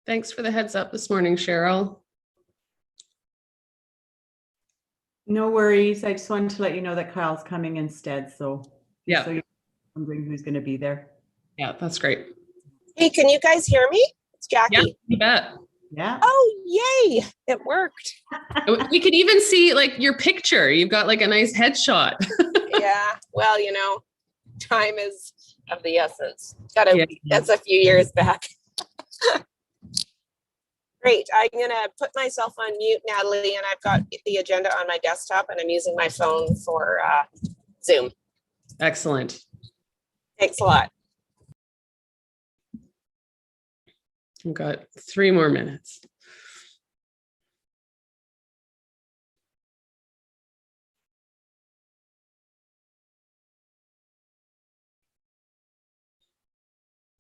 Thanks for the heads up this morning, Cheryl. No worries. I just wanted to let you know that Kyle's coming instead. So Yeah. So you're wondering who's going to be there. Yeah, that's great. Hey, can you guys hear me? It's Jackie. Yeah, you bet. Yeah. Oh, yay. It worked. We could even see like your picture. You've got like a nice headshot. Yeah. Well, you know, time is of the essence. Yeah. That's a few years back. Great. I'm going to put myself on mute, Natalie, and I've got the agenda on my desktop and I'm using my phone for Zoom. Excellent. Thanks a lot. We've got 3 more minutes.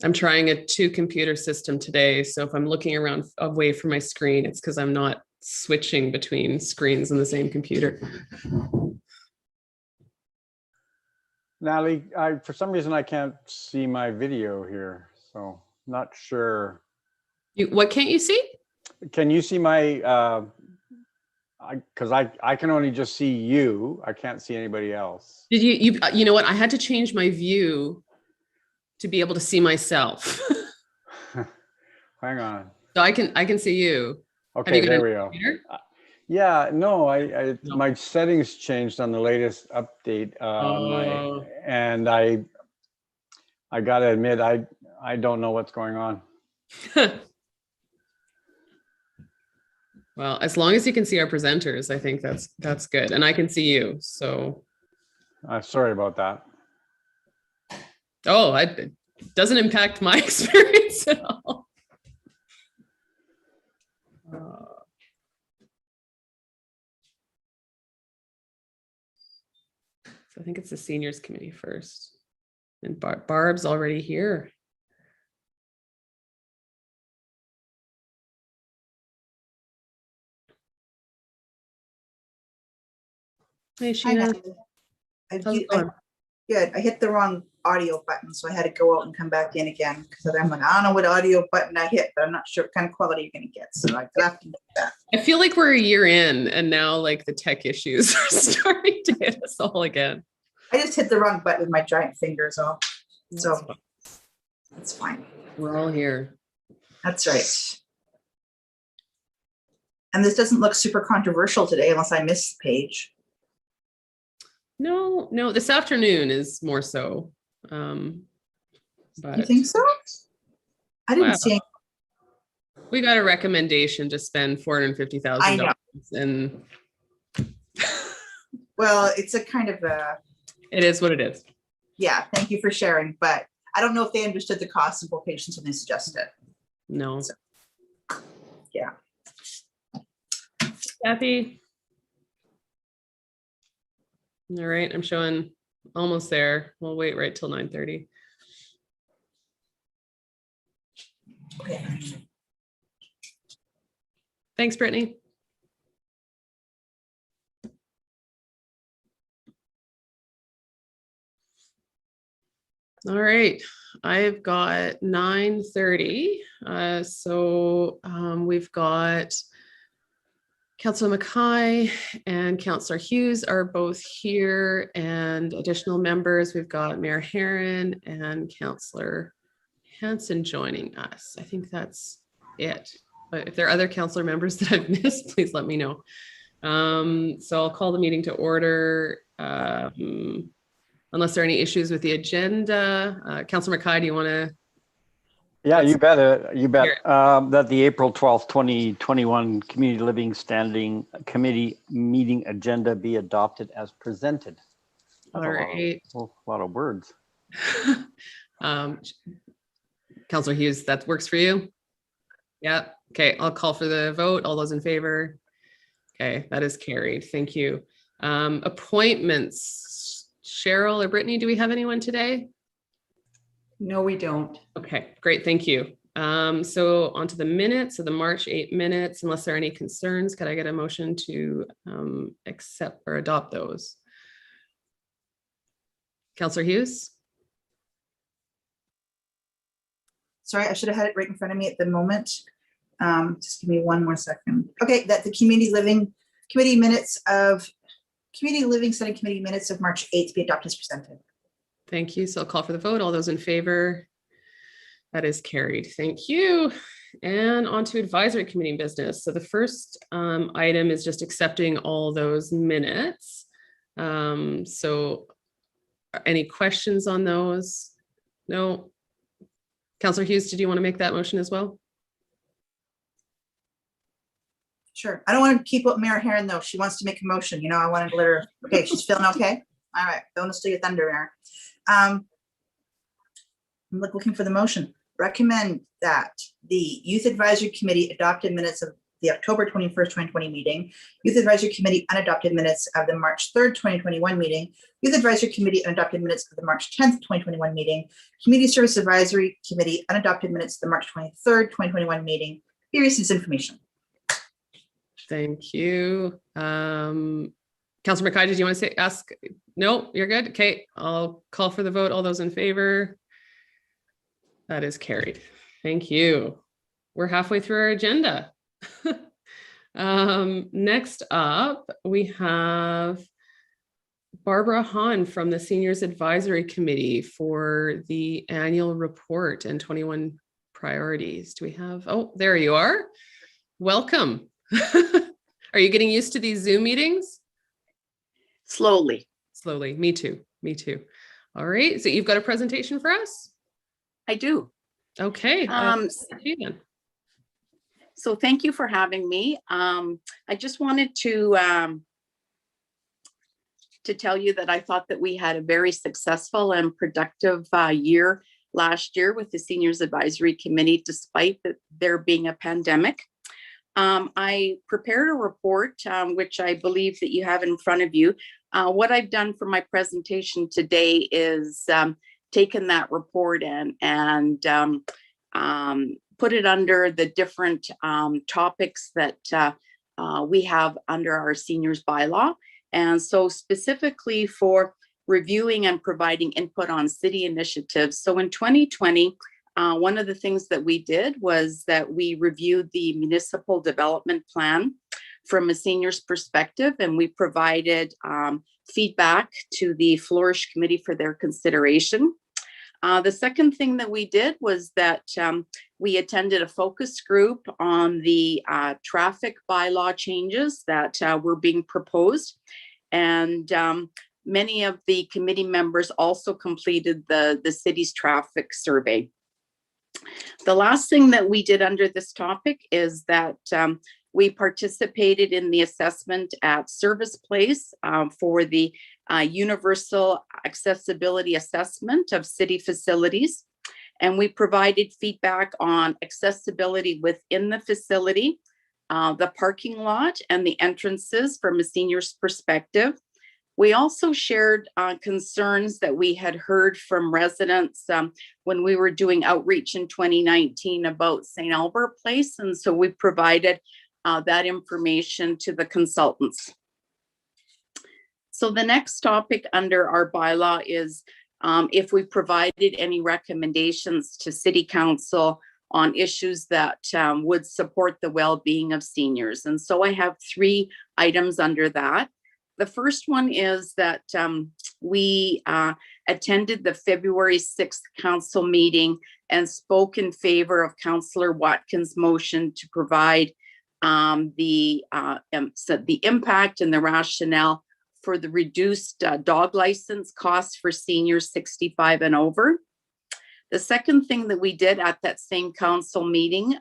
I'm trying a 2-computer system today. So if I'm looking around away from my screen, it's because I'm not switching between screens in the same computer. Natalie, for some reason I can't see my video here, so not sure. What can't you see? Can you see my, because I can only just see you. I can't see anybody else. Did you know what? I had to change my view to be able to see myself. Hang on. So I can see you. Okay, there we go. Computer? Yeah, no, No. my settings changed on the latest update, and I gotta admit I don't know what's going on. Well, as long as you can see our presenters, I think that's good, and I can see you. So, Sorry about that. oh, it doesn't impact my experience at all. So I think it's the seniors committee first, and Barb's already here. Hey, Sheena. How's it going? Good. I hit the wrong audio button, so I had to go out and come back in again because I'm like, I don't know what audio button I hit, but I'm not sure what kind of quality you're going to get. So I have to do that. I feel like we're a year in, and now like the tech issues are starting to hit us all again. I just hit the wrong button with my giant fingers off. So that's fine. We're all here. That's right. And this doesn't look super controversial today unless I missed the page. No, this afternoon is more so. But You think so? I didn't Wow. see any. We got a recommendation to spend $450,000, and Well, it's a kind of a, it is what it is. yeah, thank you for sharing, but I don't know if they understood the cost implications when they suggested it. No. So, yeah. Kathy. All right, I'm showing almost there. We'll wait right till 9:30. Okay. Thanks, Brittany. All right, I've got 9:30. So we've got Councillor Mackay and Councillor Hughes are both here, and additional members. We've got Mayor Herron and Councillor Hanson joining us. I think that's it. But if there are other councillor members that I've missed, please let me know. So I'll call the meeting to order. Unless there are any issues with the agenda. Councillor Mackay, do you want to? Yeah, you bet. You bet. Here. That the April 12th, 2021 Community Living Standing Committee meeting agenda be adopted as presented. That's All right. A lot of words. Councillor Hughes, that works for you? Yeah. Okay, I'll call for the vote. All those in favor? Okay, that is carried. Thank you. Appointments. Cheryl or Brittany, do we have anyone today? No, we don't. Okay, great, thank you. So on to the minutes of the March 8 minutes, unless there are any concerns, could I get a motion to accept or adopt those? Councillor Hughes? Sorry, I should have had it right in front of me at the moment. Just give me one more second. Okay, that the community living committee minutes of community living study committee minutes of March 8th be adopted as presented. Thank you. So I'll call for the vote. All those in favor? That is carried. Thank you. And on to advisory committee business. So the first item is just accepting all those minutes. So any questions on those? No. Councillor Hughes, did you want to make that motion as well? Sure. I don't want to keep up Mayor Herron though. She wants to make a motion. You know, I wanted to let her, okay, she's feeling okay. All right, don't steal your thunder, Mayor. I'm looking for the motion. Recommend that the Youth Advisory Committee adopted minutes of the October 21st, 2020 meeting, Youth Advisory Committee unadopted minutes of the March 3rd, 2021 meeting, Youth Advisory Committee unadopted minutes of the March 10th, 2021 meeting, Community Service Advisory Committee unadopted minutes of the March 23rd, 2021 meeting. Here is this information. Thank you. Councillor McKay, did you want to ask? No, you're good. Okay, I'll call for the vote. All those in favor? That is carried. Thank you. We're halfway through our agenda. Next up, we have Barbara Hahn from the Seniors Advisory Committee for the annual report and 21 priorities. Do we have, oh, there you are. Welcome. Are you getting used to these Zoom meetings? Slowly. Slowly. Me too. Me too. All right. So you've got a presentation for us? I do. Okay. So thank you for having me. I just wanted to tell you that I thought that we had a very successful and productive year last year with the Seniors Advisory Committee, despite there being a pandemic. I prepared a report, which I believe that you have in front of you. What I've done for my presentation today is taken that report and put it under the different topics that we have under our seniors bylaw. And so specifically for reviewing and providing input on city initiatives. So in 2020, one of the things that we did was that we reviewed the municipal development plan from a seniors perspective, and we provided feedback to the Flourish Committee for their consideration. The second thing that we did was that we attended a focus group on the traffic bylaw changes that were being proposed. And many of the committee members also completed the city's traffic survey. The last thing that we did under this topic is that we participated in the assessment at Service Place for the universal accessibility assessment of city facilities. And we provided feedback on accessibility within the facility, the parking lot, and the entrances from a senior's perspective. We also shared concerns that we had heard from residents when we were doing outreach in 2019 about St. Albert Place. And so we provided that information to the consultants. So the next topic under our bylaw is if we provided any recommendations to City Council on issues that would support the well-being of seniors. And so I have 3 items under that. The first one is that we attended the February 6th council meeting and spoke in favor of Councillor Watkins' motion to provide the impact and the rationale for the reduced dog license costs for seniors 65 and over. The second thing that we did at that same council meeting,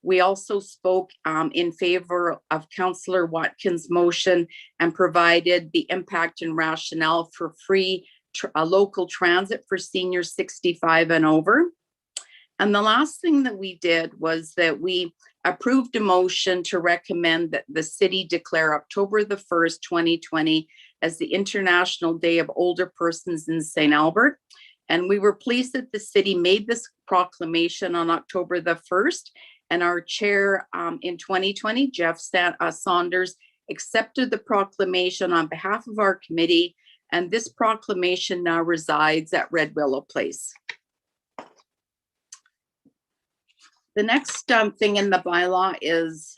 we also spoke in favor of Councillor Watkins' motion and provided the impact and rationale for free local transit for seniors 65 and over. And the last thing that we did was that we approved a motion to recommend that the city declare October the 1st, 2020 as the International Day of Older Persons in St. Albert. And we were pleased that the city made this proclamation on October the 1st. And our chair in 2020, Jeff Saunders, accepted the proclamation on behalf of our committee. And this proclamation now resides at Red Willow Place. The next thing in the bylaw is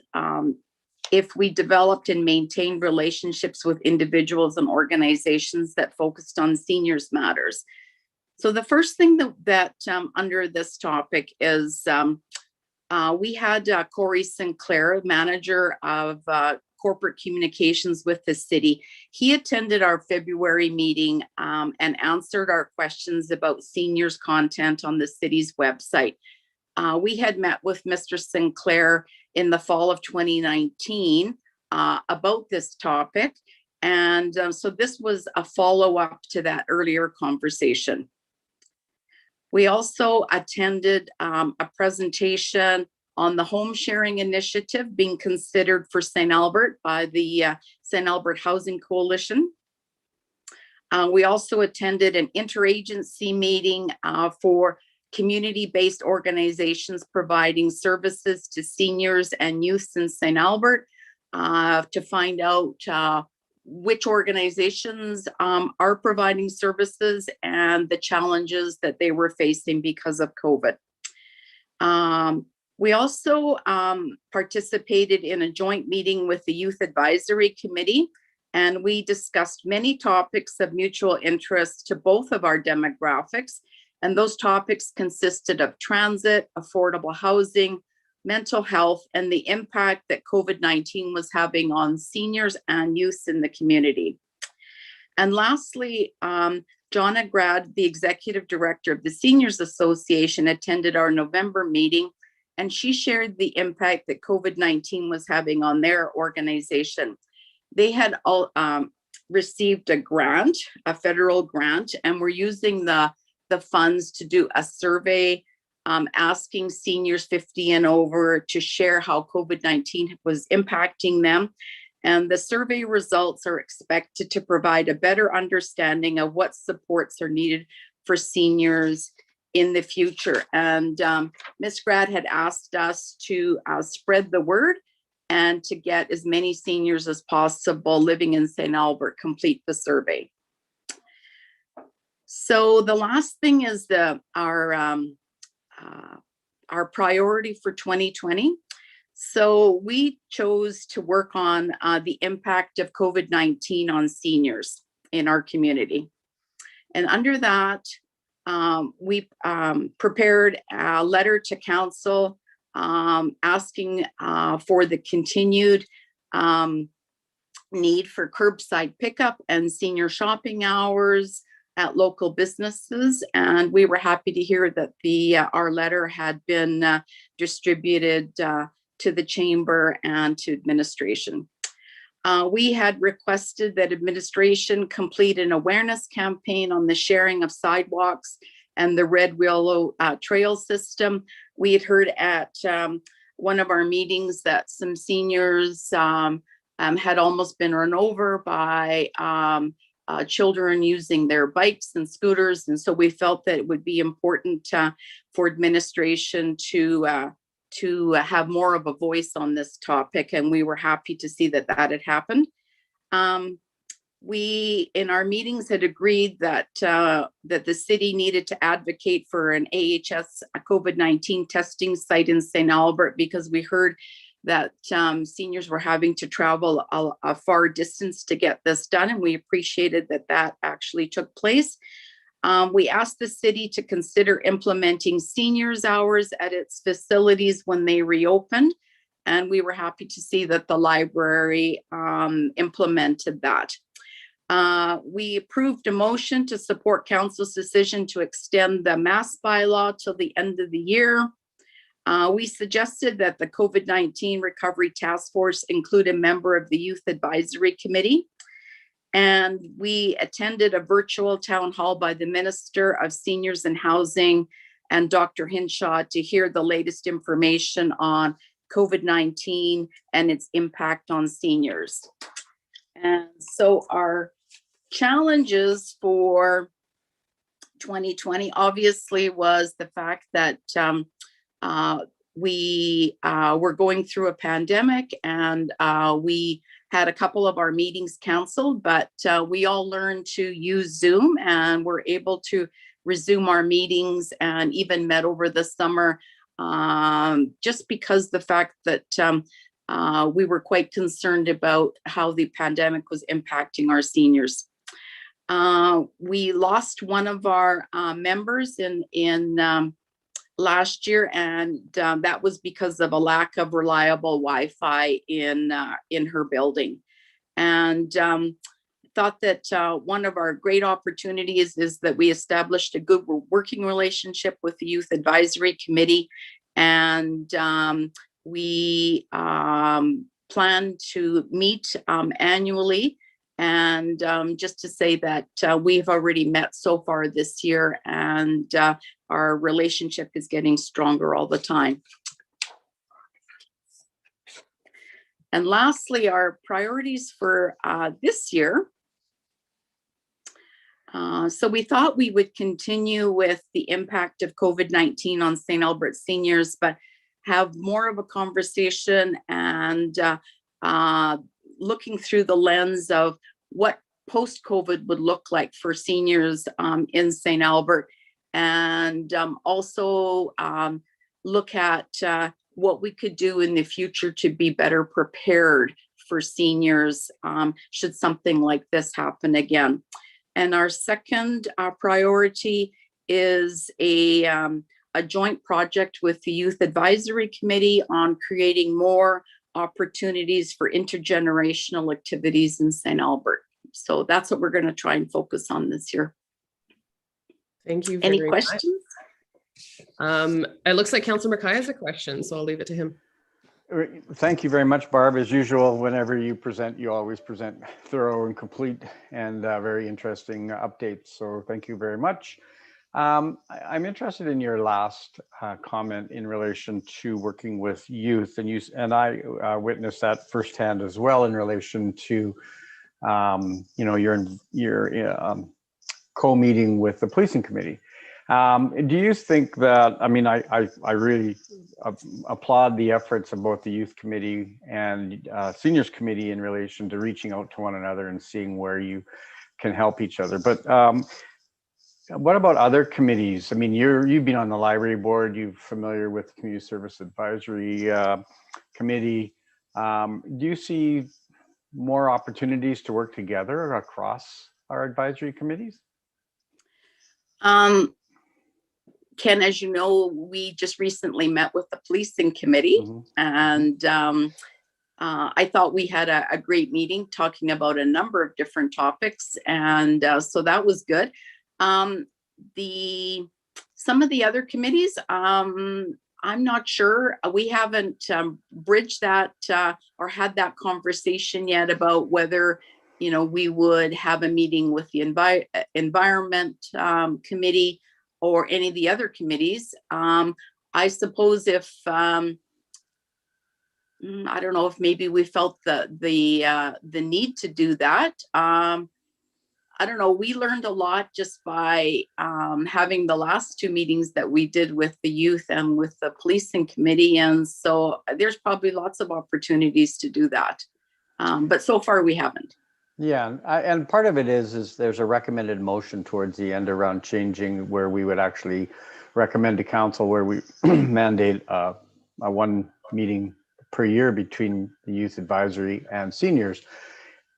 if we developed and maintained relationships with individuals and organizations that focused on seniors matters. So the first thing that under this topic is we had Corey Sinclair, manager of corporate communications with the city. He attended our February meeting and answered our questions about seniors content on the city's website. We had met with Mr. Sinclair in the fall of 2019 about this topic. And so this was a follow-up to that earlier conversation. We also attended a presentation on the home sharing initiative being considered for St. Albert by the St. Albert Housing Coalition. We also attended an interagency meeting for community-based organizations providing services to seniors and youths in St. Albert to find out which organizations are providing services and the challenges that they were facing because of COVID. We also participated in a joint meeting with the Youth Advisory Committee, and we discussed many topics of mutual interest to both of our demographics. And those topics consisted of transit, affordable housing, mental health, and the impact that COVID-19 was having on seniors and youth in the community. And lastly, Jonna Grad, the executive director of the Seniors Association, attended our November meeting, and she shared the impact that COVID-19 was having on their organization. They had all received a grant, a federal grant, and were using the funds to do a survey asking seniors 50 and over to share how COVID-19 was impacting them. And the survey results are expected to provide a better understanding of what supports are needed for seniors in the future. And Ms. Grad had asked us to spread the word and to get as many seniors as possible living in St. Albert complete the survey. So the last thing is our priority for 2020. So we chose to work on the impact of COVID-19 on seniors in our community. And under that, we prepared a letter to council asking for the continued need for curbside pickup and senior shopping hours at local businesses. And we were happy to hear that our letter had been distributed to the chamber and to administration. We had requested that administration complete an awareness campaign on the sharing of sidewalks and the Red Willow Trail system. We had heard at one of our meetings that some seniors had almost been run over by children using their bikes and scooters. And so we felt that it would be important for administration to have more of a voice on this topic. And we were happy to see that that had happened. We, in our meetings, had agreed that the city needed to advocate for an AHS COVID-19 testing site in St. Albert, because we heard that seniors were having to travel a far distance to get this done, and we appreciated that that actually took place. We asked the city to consider implementing seniors hours at its facilities when they reopened, and we were happy to see that the library implemented that. We approved a motion to support council's decision to extend the mask bylaw till the end of the year. We suggested that the COVID-19 Recovery Task Force include a member of the Youth Advisory Committee. And we attended a virtual town hall by the Minister of Seniors and Housing and Dr. Hinshaw to hear the latest information on COVID-19 and its impact on seniors. And so our challenges for 2020 obviously was the fact that we were going through a pandemic, and we had a couple of our meetings canceled, but we all learned to use Zoom and were able to resume our meetings, and even met over the summer just because the fact that we were quite concerned about how the pandemic was impacting our seniors. We lost one of our members in last year, and that was because of a lack of reliable Wi-Fi in her building. And thought that one of our great opportunities is that we established a good working relationship with the Youth Advisory Committee, and we plan to meet annually. And just to say that we've already met so far this year, and our relationship is getting stronger all the time. And lastly, our priorities for this year. So we thought we would continue with the impact of COVID-19 on St. Albert seniors, but have more of a conversation and looking through the lens of what post-COVID would look like for seniors in St. Albert, and also look at what we could do in the future to be better prepared for seniors should something like this happen again. And our second priority is a joint project with the Youth Advisory Committee on creating more opportunities for intergenerational activities in St. Albert. So that's what we're going to try and focus on this year. Thank you. Any questions? It looks like Councillor Mackay has a question, so I'll leave it to him. Thank you very much, Barb. As usual, whenever you present, you always present thorough and complete and very interesting updates. So thank you very much. I'm interested in your last comment in relation to working with youth, and I witnessed that firsthand as well in relation to your co-meeting with the policing committee. Do you think that, I mean, I really applaud the efforts of both the youth committee and seniors committee in relation to reaching out to one another and seeing where you can help each other. But what about other committees? I mean, you've been on the library board, you're familiar with the Community Service Advisory Committee. Do you see more opportunities to work together across our advisory committees? Ken, as you know, we just recently met with the policing committee, and I thought we had a great meeting talking about a number of different topics, and so that was good. Some of the other committees, I'm not sure. We haven't bridged that or had that conversation yet about whether, you know, we would have a meeting with the environment committee or any of the other committees. I suppose if I don't know if maybe we felt the need to do that. I don't know. We learned a lot just by having the last two meetings that we did with the youth and with the policing committee, and so there's probably lots of opportunities to do that. But so far we haven't. Yeah, and part of it is there's a recommended motion towards the end around changing where we would actually recommend to council where we mandate a one meeting per year between the youth advisory and seniors.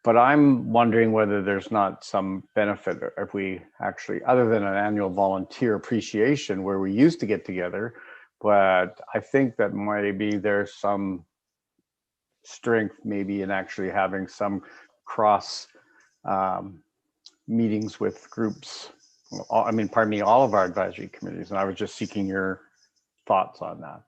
But I'm wondering whether there's not some benefit if we actually, other than an annual volunteer appreciation where we used to get together, but I think that maybe there's some strength maybe in actually having some cross meetings with groups. I mean, pardon me, all of our advisory committees, and I was just seeking your thoughts on that.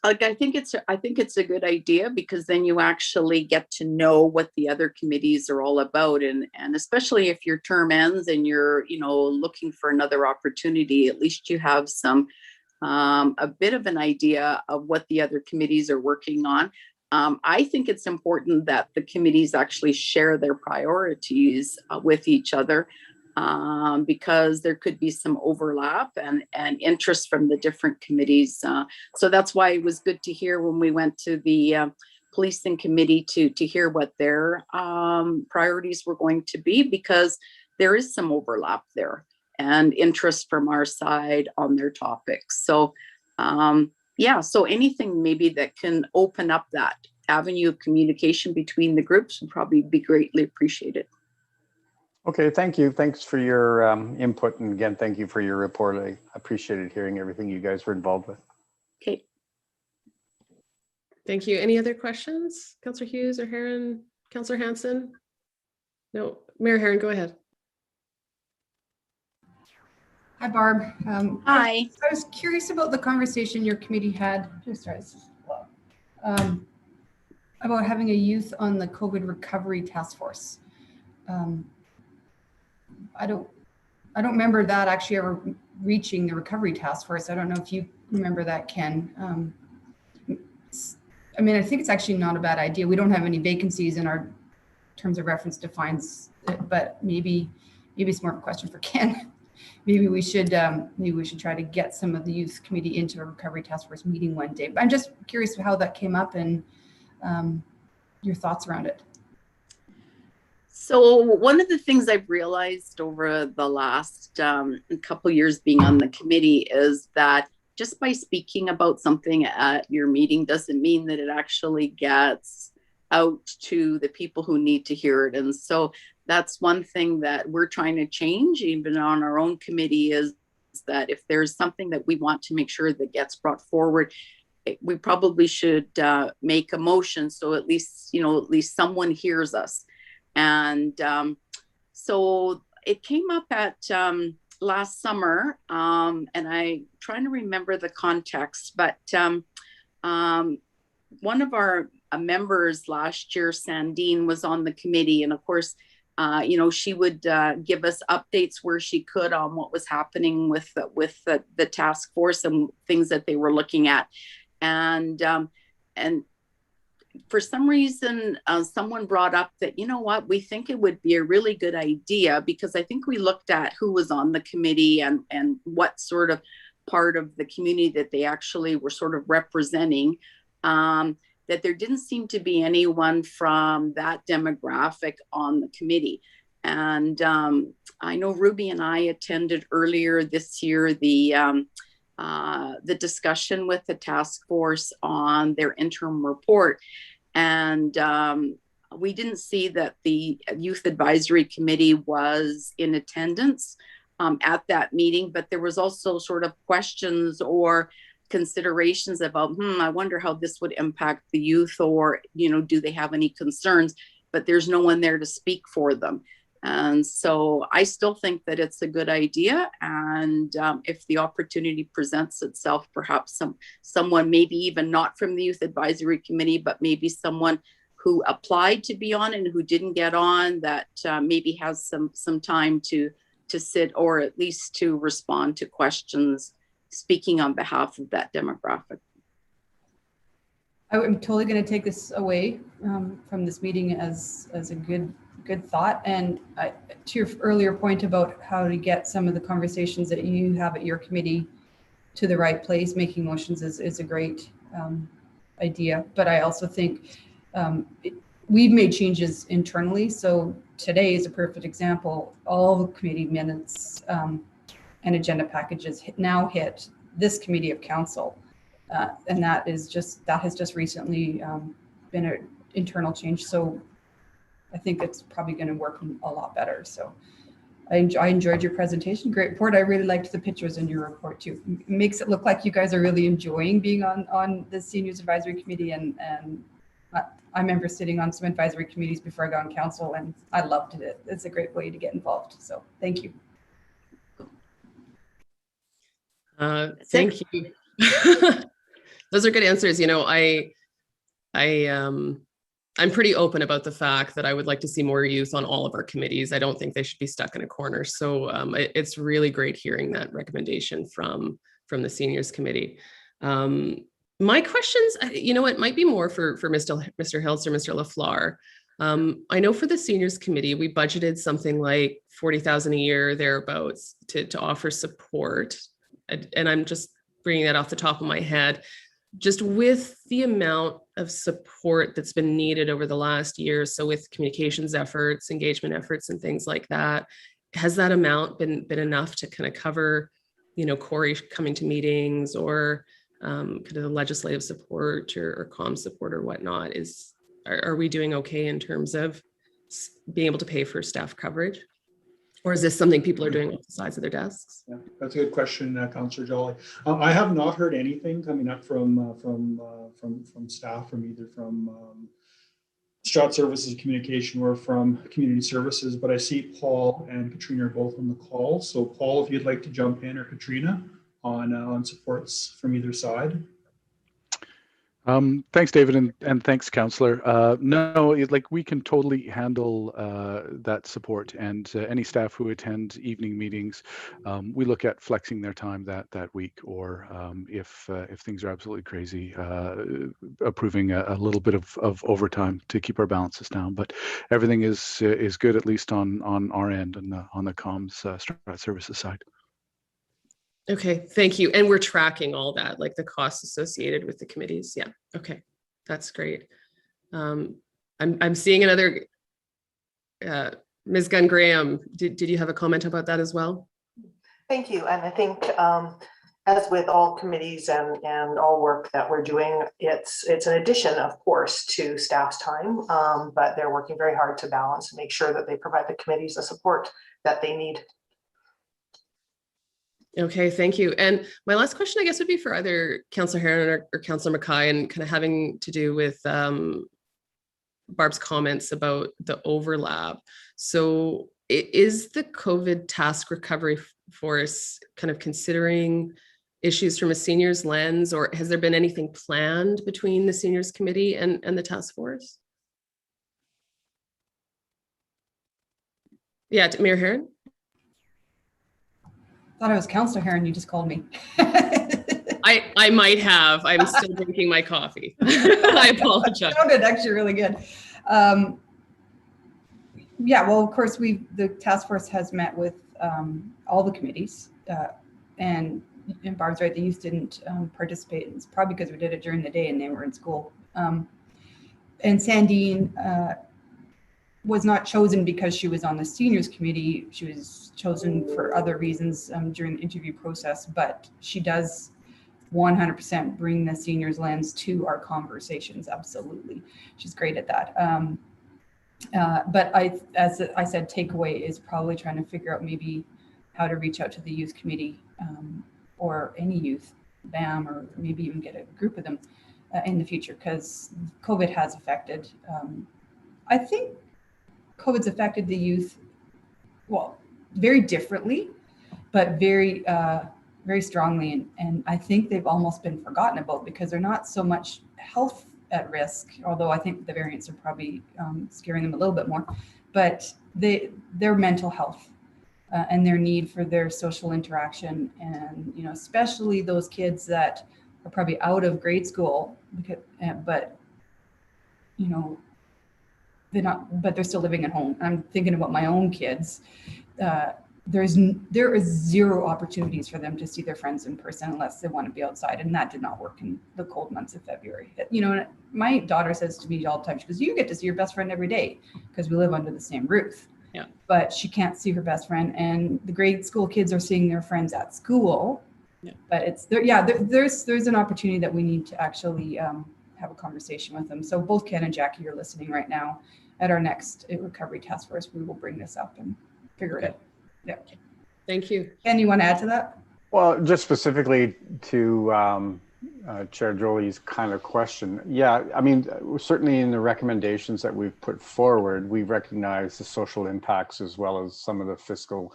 Like, I think it's a good idea, because then you actually get to know what the other committees are all about, and especially if your term ends and you're, you know, looking for another opportunity, at least you have some a bit of an idea of what the other committees are working on. I think it's important that the committees actually share their priorities with each other, because there could be some overlap and interest from the different committees. So that's why it was good to hear when we went to the policing committee to hear what their priorities were going to be, because there is some overlap there. and interest from our side on their topics. So yeah, so anything maybe that can open up that avenue of communication between the groups would probably be greatly appreciated. Okay, thank you. Thanks for your input. And again, thank you for your report. I appreciated hearing everything you guys were involved with. Okay. Thank you. Any other questions? Councillor Hughes or Heron? Councillor Hanson? No, Mayor Heron, go ahead. Hi, Barb. Hi. I was curious about the conversation your committee had about having a youth on the COVID recovery task force. I don't remember that actually ever reaching the recovery task force. I don't know if you remember that, Ken. I mean, I think it's actually not a bad idea. We don't have any vacancies in our terms of reference defines it, but maybe it's more of a question for Ken. Maybe we should try to get some of the youth committee into a recovery task force meeting one day. But I'm just curious how that came up and your thoughts around it. So one of the things I've realized over the last couple of years being on the committee is that just by speaking about something at your meeting doesn't mean that it actually gets out to the people who need to hear it. And so that's one thing that we're trying to change even on our own committee, is that if there's something that we want to make sure that gets brought forward, we probably should make a motion so at least someone hears us. And so it came up at last summer, and I'm trying to remember the context, but one of our members last year, Sandine, was on the committee, and of course, she would give us updates where she could on what was happening with the task force and things that they were looking at, and for some reason, someone brought up that, you know what, we think it would be a really good idea, because I think we looked at who was on the committee and what sort of part of the community that they actually were sort of representing, that there didn't seem to be anyone from that demographic on the committee. And I know Ruby and I attended earlier this year the discussion with the task force on their interim report. And we didn't see that the Youth Advisory Committee was in attendance at that meeting, but there was also sort of questions or considerations about, I wonder how this would impact the youth, or, do they have any concerns? But there's no one there to speak for them. And so I still think that it's a good idea. And if the opportunity presents itself, perhaps someone, maybe even not from the Youth Advisory Committee, but maybe someone who applied to be on and who didn't get on, that maybe has some time to sit, or at least to respond to questions, speaking on behalf of that demographic. I'm totally going to take this away from this meeting as a good thought. And to your earlier point about how to get some of the conversations that you have at your committee to the right place, making motions is a great idea. But I also think we've made changes internally. So today is a perfect example. All the committee minutes and agenda packages now hit this committee of council. And that has just recently been an internal change. So I think it's probably going to work a lot better. So I enjoyed your presentation. Great report. I really liked the pictures in your report too. It makes it look like you guys are really enjoying being on the Seniors Advisory Committee. And I remember sitting on some advisory committees before I got on council, and I loved it. It's a great way to get involved. So thank you. Thank you. Those are good answers. I'm pretty open about the fact that I would like to see more youth on all of our committees. I don't think they should be stuck in a corner. So it's really great hearing that recommendation from the Seniors Committee. My questions, it might be more for Mr. Hiltz or Mr. Lafleur. I know for the Seniors Committee, we budgeted something like $40,000 a year thereabouts to offer support. And I'm just bringing that off the top of my head. Just with the amount of support that's been needed over the last year, so with communications efforts, engagement efforts, and things like that, has that amount been enough to kind of cover, Corey coming to meetings or kind of the legislative support or comm support or whatnot? Are we doing okay in terms of being able to pay for staff coverage? Or is this something people are doing off the sides of their desks? Yeah, that's a good question, Councillor Jolly. I have not heard anything coming up from staff, from either from Strat Services Communication or from Community Services, but I see Paul and Katrina are both on the call. So Paul, if you'd like to jump in, or Katrina, on supports from either side. Thanks, David, and thanks, Councillor. No, we can totally handle that support, and any staff who attend evening meetings, we look at flexing their time that week, or if things are absolutely crazy, approving a little bit of overtime to keep our balances down. But everything is good, at least on our end and on the comms Strat Services side. Okay, thank you. And we're tracking all that, like the costs associated with the committees. Yeah, okay, that's great. I'm seeing another, Ms. Gunn Graham, did you have a comment about that as well? Thank you. And I think as with all committees and all work that we're doing, it's an addition, of course, to staff's time, but they're working very hard to balance and make sure that they provide the committees the support that they need. Okay, thank you. And my last question, I guess, would be for either Councillor Heron or Councillor Mackay, and kind of having to do with Barb's comments about the overlap. So is the COVID task recovery force kind of considering issues from a seniors lens, or has there been anything planned between the seniors committee and the task force? Yeah, Mayor Heron? Thought I was Councillor Heron, you just called me. I might have. I'm still drinking my coffee. I apologize. It sounded actually really good. Yeah, well, of course, the task force has met with all the committees, and Barb's right, the youth didn't participate. It's probably because we did it during the day and they were in school. And Sandine was not chosen because she was on the seniors committee. She was chosen for other reasons during the interview process, but she does 100% bring the seniors lens to our conversations. Absolutely. She's great at that. But as I said, takeaway is probably trying to figure out maybe how to reach out to the youth committee or any youth, BAM, or maybe even get a group of them in the future, because COVID has affected, I think COVID's affected the youth, well, very differently, but very, very strongly. And I think they've almost been forgotten about because they're not so much health at risk, although I think the variants are probably scaring them a little bit more, but their mental health and their need for their social interaction. And, especially those kids that are probably out of grade school, but, they're still living at home. I'm thinking about my own kids. There is zero opportunities for them to see their friends in person unless they want to be outside, and that did not work in the cold months of February. My daughter says to me all the time, she goes, "You get to see your best friend every day because we live under the same roof." Yeah. But she can't see her best friend, and the grade school kids are seeing their friends at school. Yeah. But there's an opportunity that we need to actually have a conversation with them. So both Ken and Jackie are listening right now. At our next recovery task force, we will bring this up and figure it out. Yeah. Thank you. Ken, you want to add to that? Well, just specifically to Chair Jolie's kind of question. Yeah, I mean, certainly in the recommendations that we've put forward, we recognize the social impacts as well as some of the fiscal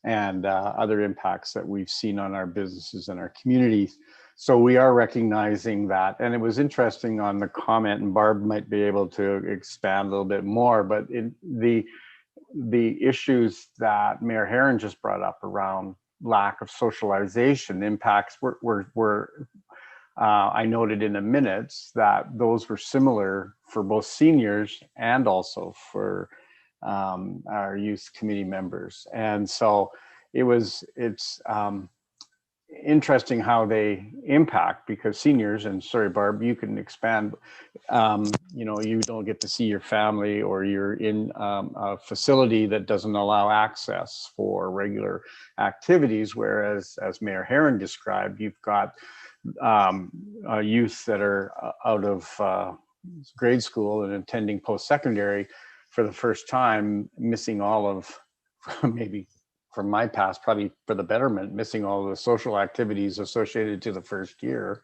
and other impacts that we've seen on our businesses and our communities. So we are recognizing that. And it was interesting on the comment, and Barb might be able to expand a little bit more, but the issues that Mayor Heron just brought up around lack of socialization impacts were I noted in the minutes that those were similar for both seniors and also for our youth committee members. And so it's interesting how they impact, because seniors, and sorry, Barb, you can expand, you know, you don't get to see your family, or you're in a facility that doesn't allow access for regular activities. Whereas, as Mayor Herron described, you've got youth that are out of grade school and attending post-secondary for the first time, missing all of, maybe from my past, probably for the betterment, missing all the social activities associated to the first year,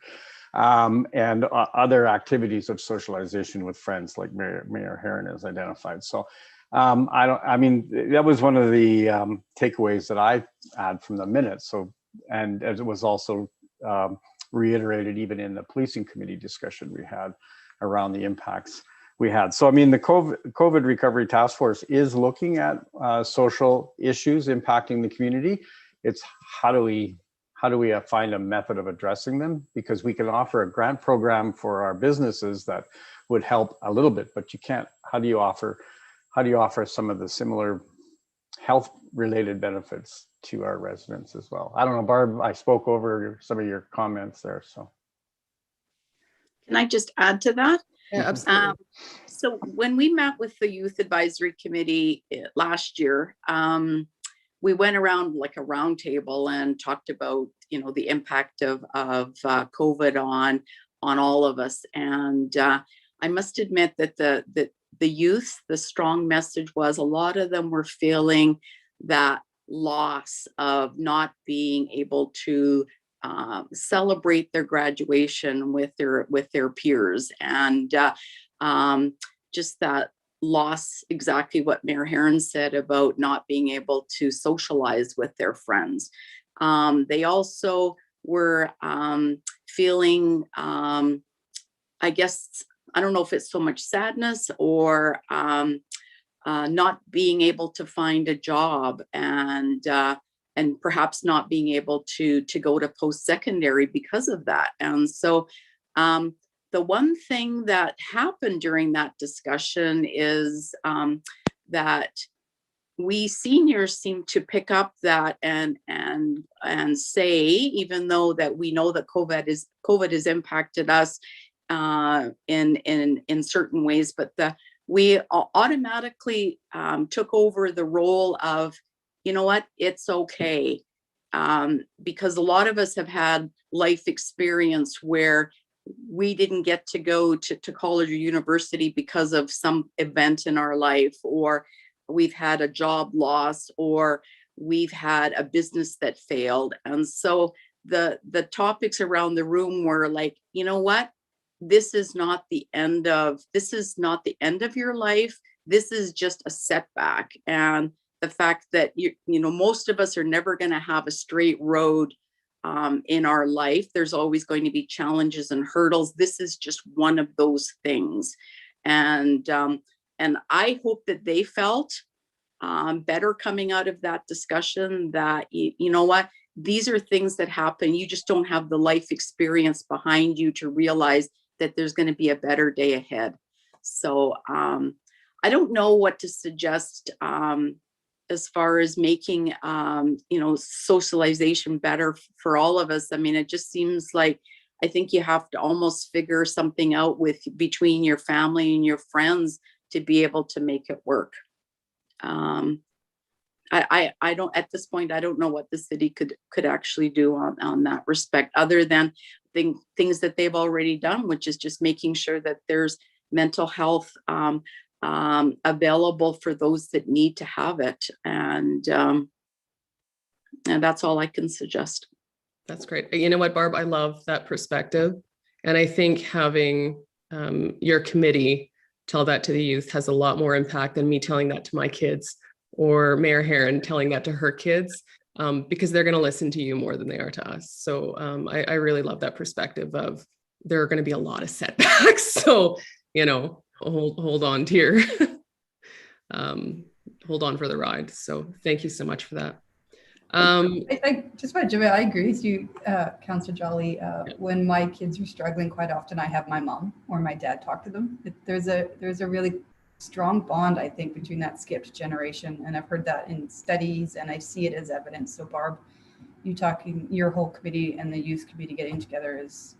and other activities of socialization with friends, like Mayor Herron has identified. So I mean, that was one of the takeaways that I had from the minutes. So, and as it was also reiterated even in the policing committee discussion we had around the impacts we had. So, I mean, the COVID Recovery Task Force is looking at social issues impacting the community. It's how do we find a method of addressing them? Because we can offer a grant program for our businesses that would help a little bit, but you can't. How do you offer some of the similar health related benefits to our residents as well? I don't know, Barb, I spoke over some of your comments there, so. Can I just add to that? Yeah, absolutely. So when we met with the Youth Advisory Committee last year, we went around like a round table and talked about, you know, the impact of COVID on all of us. And I must admit that the youth, the strong message was a lot of them were feeling that loss of not being able to celebrate their graduation with their peers, and just that loss, exactly what Mayor Herron said about not being able to socialize with their friends. They also were feeling, I guess, I don't know if it's so much sadness or not being able to find a job, and perhaps not being able to go to post-secondary because of that. And so the one thing that happened during that discussion is that we seniors seem to pick up that and say, even though that we know that COVID has impacted us in certain ways, but we automatically took over the role of, you know what, it's okay. Because a lot of us have had life experience where we didn't get to go to college or university because of some event in our life, or we've had a job loss, or we've had a business that failed. And so the topics around the room were like, you know what, this is not the end of your life. This is just a setback. And the fact that you know most of us are never going to have a straight road in our life. There's always going to be challenges and hurdles. This is just one of those things, and I hope that they felt better coming out of that discussion. That you know what, these are things that happen. You just don't have the life experience behind you to realize that there's going to be a better day ahead. So I don't know what to suggest as far as making you know, socialization better for all of us. I mean, it just seems like I think you have to almost figure something out between your family and your friends to be able to make it work. I don't, at this point, I don't know what the city could actually do on that respect, other than things that they've already done, which is just making sure that there's mental health available for those that need to have it. And that's all I can suggest. That's great. You know what, Barb, I love that perspective. And I think having your committee tell that to the youth has a lot more impact than me telling that to my kids, or Mayor Herron telling that to her kids, because they're going to listen to you more than they are to us. So I really love that perspective of there are going to be a lot of setbacks. So, you know, hold on to your, hold on for the ride. So thank you so much for that. I just want to jump in. I agree with you, Councillor Jolly. When my kids are struggling, quite often I have my mom or my dad talk to them. There's a really strong bond, I think, between that skipped generation, and I've heard that in studies, and I see it as evidence. So Barb, you talking, your whole committee and the youth committee getting together is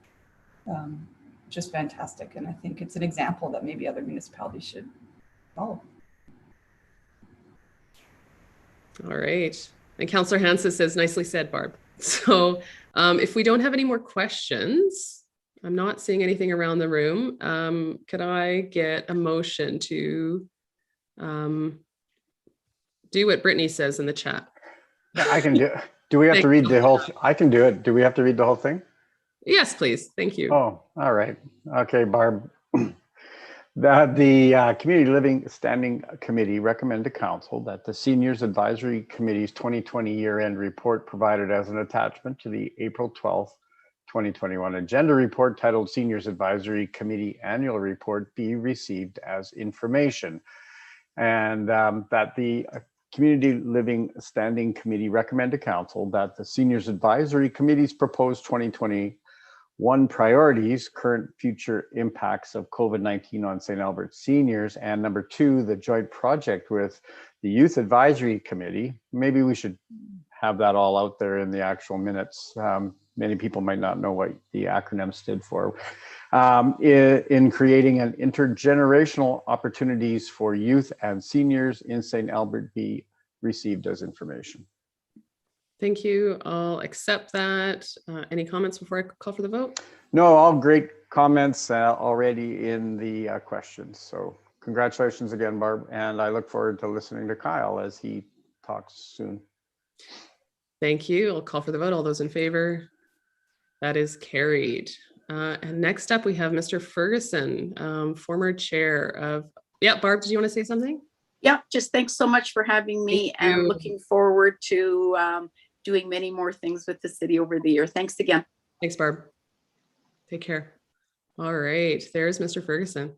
just fantastic. And I think it's an example that maybe other municipalities should follow. All right. And Councillor Hansen says, nicely said, Barb. So if we don't have any more questions, I'm not seeing anything around the room. Could I get a motion to do what Brittany says in the chat? Yeah, I can do. Do we have to read the whole? I can do it. Do we have to read the whole thing? Yes, please. Thank you. Oh, all right. Okay, Barb. The Community Living Standing Committee recommend to Council that the Seniors Advisory Committee's 2020 year-end report provided as an attachment to the April 12th, 2021 agenda report titled Seniors Advisory Committee Annual Report be received as information. And that the Community Living Standing Committee recommend to Council that the Seniors Advisory Committee's proposed 2021 priorities, current future impacts of COVID-19 on St. Albert seniors, and number 2, the joint project with the Youth Advisory Committee. Maybe we should have that all out there in the actual minutes. Many people might not know what the acronym stood for. In creating an intergenerational opportunities for youth and seniors in St. Albert be received as information. Thank you. I'll accept that. Any comments before I call for the vote? No, all great comments already in the questions. So congratulations again, Barb. And I look forward to listening to Kyle as he talks soon. Thank you. I'll call for the vote. All those in favor? That is carried. And next up, we have Mr. Ferguson, former chair of, yeah, Barb, did you want to say something? Yeah, just thanks so much for having me and looking forward to doing many more things with the city over the year. Thanks again. Thanks, Barb. Take care. All right, there's Mr. Ferguson.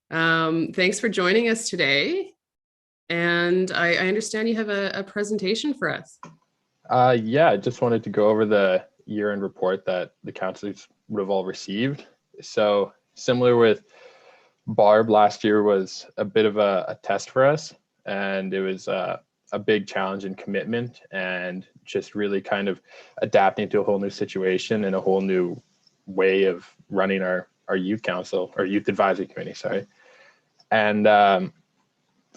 Thanks for joining us today. And I understand you have a presentation for us. Yeah, I just wanted to go over the year-end report that the councilors would have all received. So similar with Barb, last year was a bit of a test for us, and it was a big challenge and commitment, and just really kind of adapting to a whole new situation and a whole new way of running our youth council or youth advisory committee, sorry. And I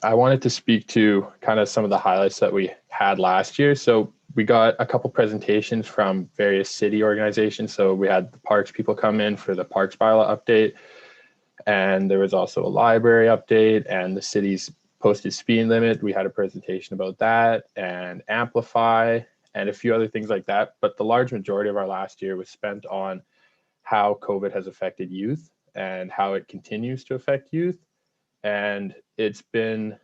wanted to speak to kind of some of the highlights that we had last year. So we got a couple presentations from various city organizations. So we had the parks people come in for the parks bylaw update, and there was also a library update and the city's posted speed limit. We had a presentation about that, and Amplify and a few other things like that. But the large majority of our last year was spent on how COVID has affected youth and how it continues to affect youth. And it's been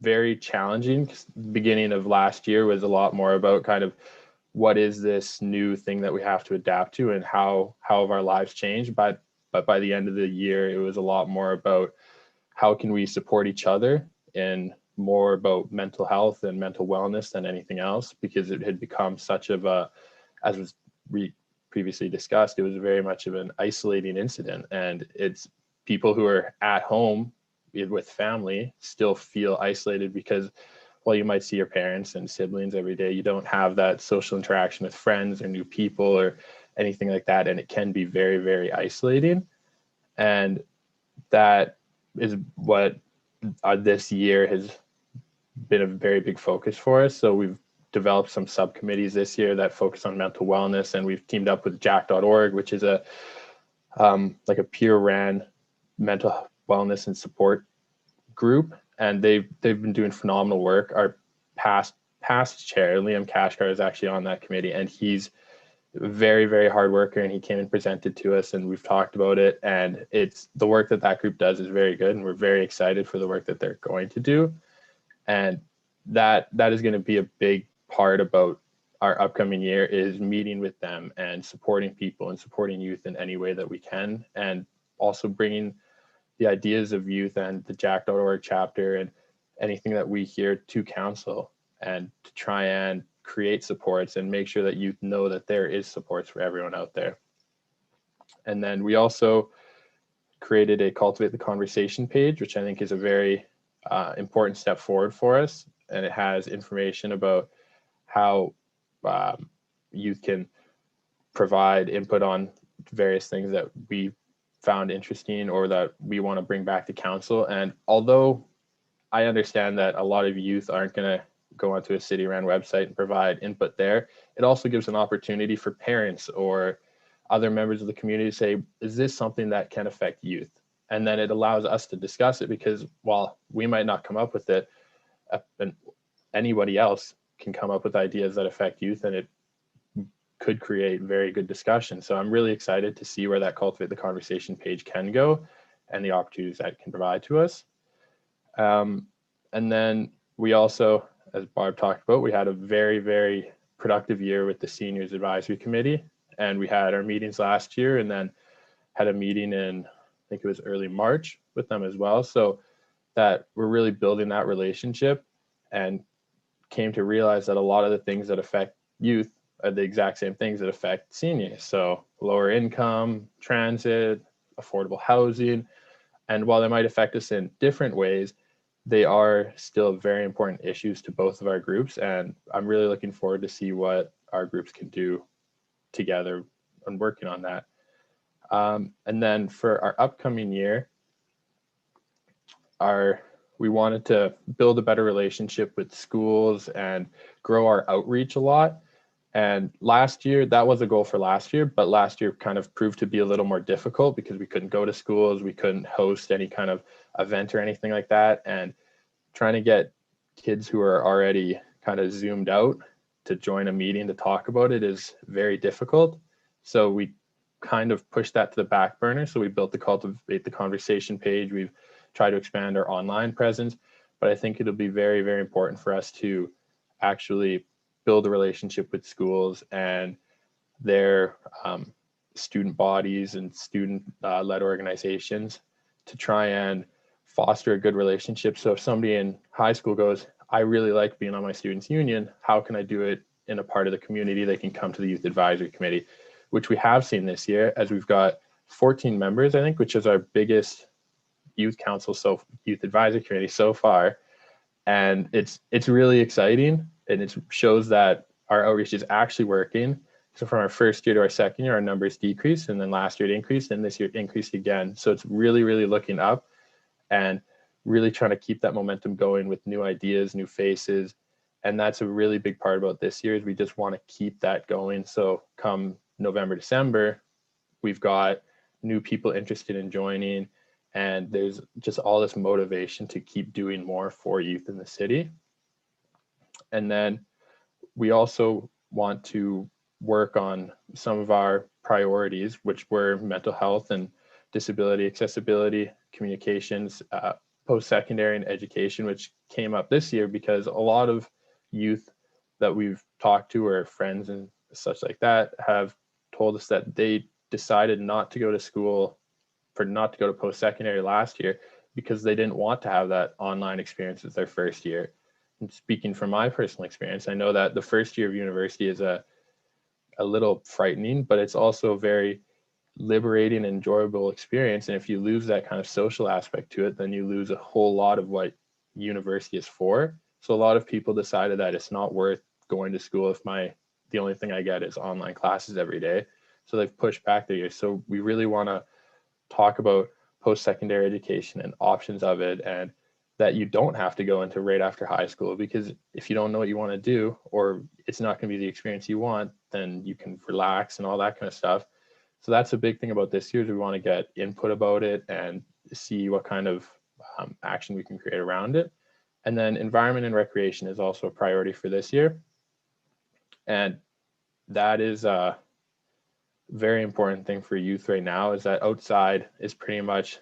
very challenging. The beginning of last year was a lot more about kind of what is this new thing that we have to adapt to, and how have our lives changed. But by the end of the year, it was a lot more about how can we support each other, and more about mental health and mental wellness than anything else, because it had become such of a, as was previously discussed, it was very much of an isolating incident. And it's people who are at home with family still feel isolated because, while you might see your parents and siblings every day, you don't have that social interaction with friends or new people or anything like that. And it can be very, very isolating. And that is what this year has been a very big focus for us. So we've developed some subcommittees this year that focus on mental wellness, and we've teamed up with jack.org, which is a like a peer-ran mental wellness and support group, and they've been doing phenomenal work. Our past chair, Liam Kashkar, is actually on that committee, and he's a very, very hard worker, and he came and presented to us, and we've talked about it, and it's the work that group does is very good, and we're very excited for the work that they're going to do. And that is going to be a big part about our upcoming year, is meeting with them and supporting people and supporting youth in any way that we can, and also bringing the ideas of youth and the jack.org chapter and anything that we hear to council, and to try and create supports and make sure that youth know that there is supports for everyone out there. And then we also created a Cultivate the Conversation page, which I think is a very important step forward for us. And it has information about how youth can provide input on various things that we found interesting or that we want to bring back to council. And although I understand that a lot of youth aren't going to go onto a city-run website and provide input there, it also gives an opportunity for parents or other members of the community to say, is this something that can affect youth? And then it allows us to discuss it, because while we might not come up with it, anybody else can come up with ideas that affect youth, and it could create very good discussion. So I'm really excited to see where that Cultivate the Conversation page can go and the opportunities that it can provide to us. And then we also, as Barb talked about, we had a very, very productive year with the Seniors Advisory Committee, and we had our meetings last year and then had a meeting in, I think it was early March with them as well. So that we're really building that relationship, and came to realize that a lot of the things that affect youth are the exact same things that affect seniors. So lower income, transit, affordable housing. And while they might affect us in different ways, they are still very important issues to both of our groups. And I'm really looking forward to see what our groups can do together on working on that. And then for our upcoming year, we wanted to build a better relationship with schools and grow our outreach a lot. And last year, that was a goal for last year, but last year kind of proved to be a little more difficult because we couldn't go to schools, we couldn't host any kind of event or anything like that. And trying to get kids who are already kind of zoomed out to join a meeting to talk about it is very difficult. So we kind of pushed that to the back burner. So we built the Cultivate the Conversation page. We've tried to expand our online presence, but I think it'll be very, very important for us to actually build a relationship with schools and their student bodies and student-led organizations to try and foster a good relationship. So if somebody in high school goes, I really like being on my students' union, how can I do it in a part of the community? They can come to the Youth Advisory Committee, which we have seen this year, as we've got 14 members, I think, which is our biggest youth council, Youth Advisory Committee so far. And it's really exciting, and it shows that our outreach is actually working. So from our first year to our second year, our numbers decreased, and then last year it increased, and this year it increased again. So it's really, really looking up and really trying to keep that momentum going with new ideas, new faces. And that's a really big part about this year, is we just want to keep that going. So come November, December, we've got new people interested in joining, and there's just all this motivation to keep doing more for youth in the city. And then we also want to work on some of our priorities, which were mental health and disability, accessibility, communications, post-secondary and education, which came up this year because a lot of youth that we've talked to, or friends and such like that, have told us that they decided not to go to school, not to go to post-secondary last year, because they didn't want to have that online experience as their first year. And speaking from my personal experience, I know that the first year of university is a little frightening, but it's also a very liberating and enjoyable experience. And if you lose that kind of social aspect to it, then you lose a whole lot of what university is for. So a lot of people decided that it's not worth going to school if the only thing I get is online classes every day. So they've pushed back their year. So we really want to talk about post-secondary education and options of it, and that you don't have to go into right after high school, because if you don't know what you want to do, or it's not going to be the experience you want, then you can relax and all that kind of stuff. So that's a big thing about this year, is we want to get input about it and see what kind of action we can create around it. And then environment and recreation is also a priority for this year. And that is a very important thing for youth right now, is that outside is pretty much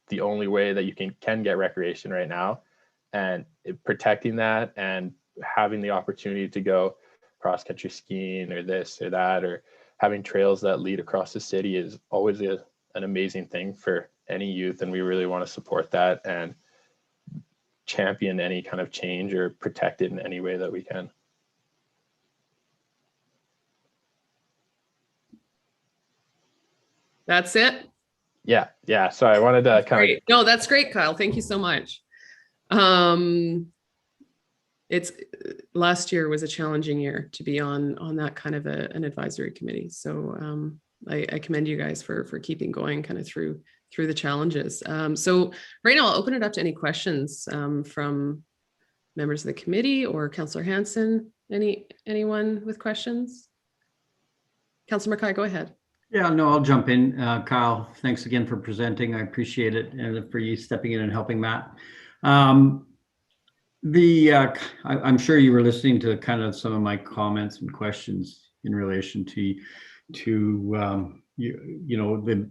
the only way that you can get recreation right now. And protecting that and having the opportunity to go cross-country skiing or this or that, or having trails that lead across the city, is always an amazing thing for any youth. And we really want to support that and champion any kind of change or protect it in any way that we can. That's it? Yeah. So I wanted to No, that's great, Kyle. Thank you so much. it's last year was a challenging year to be on that kind of an advisory committee. So I commend you guys for keeping going kind of through the challenges. So right now I'll open it up to any questions from members of the committee or Councillor Hanson. Anyone with questions? Councillor Mackay, go ahead. Yeah, no, I'll jump in. Kyle, thanks again for presenting. I appreciate it, and for you stepping in and helping Matt. I'm sure you were listening to kind of some of my comments and questions in relation to you know, the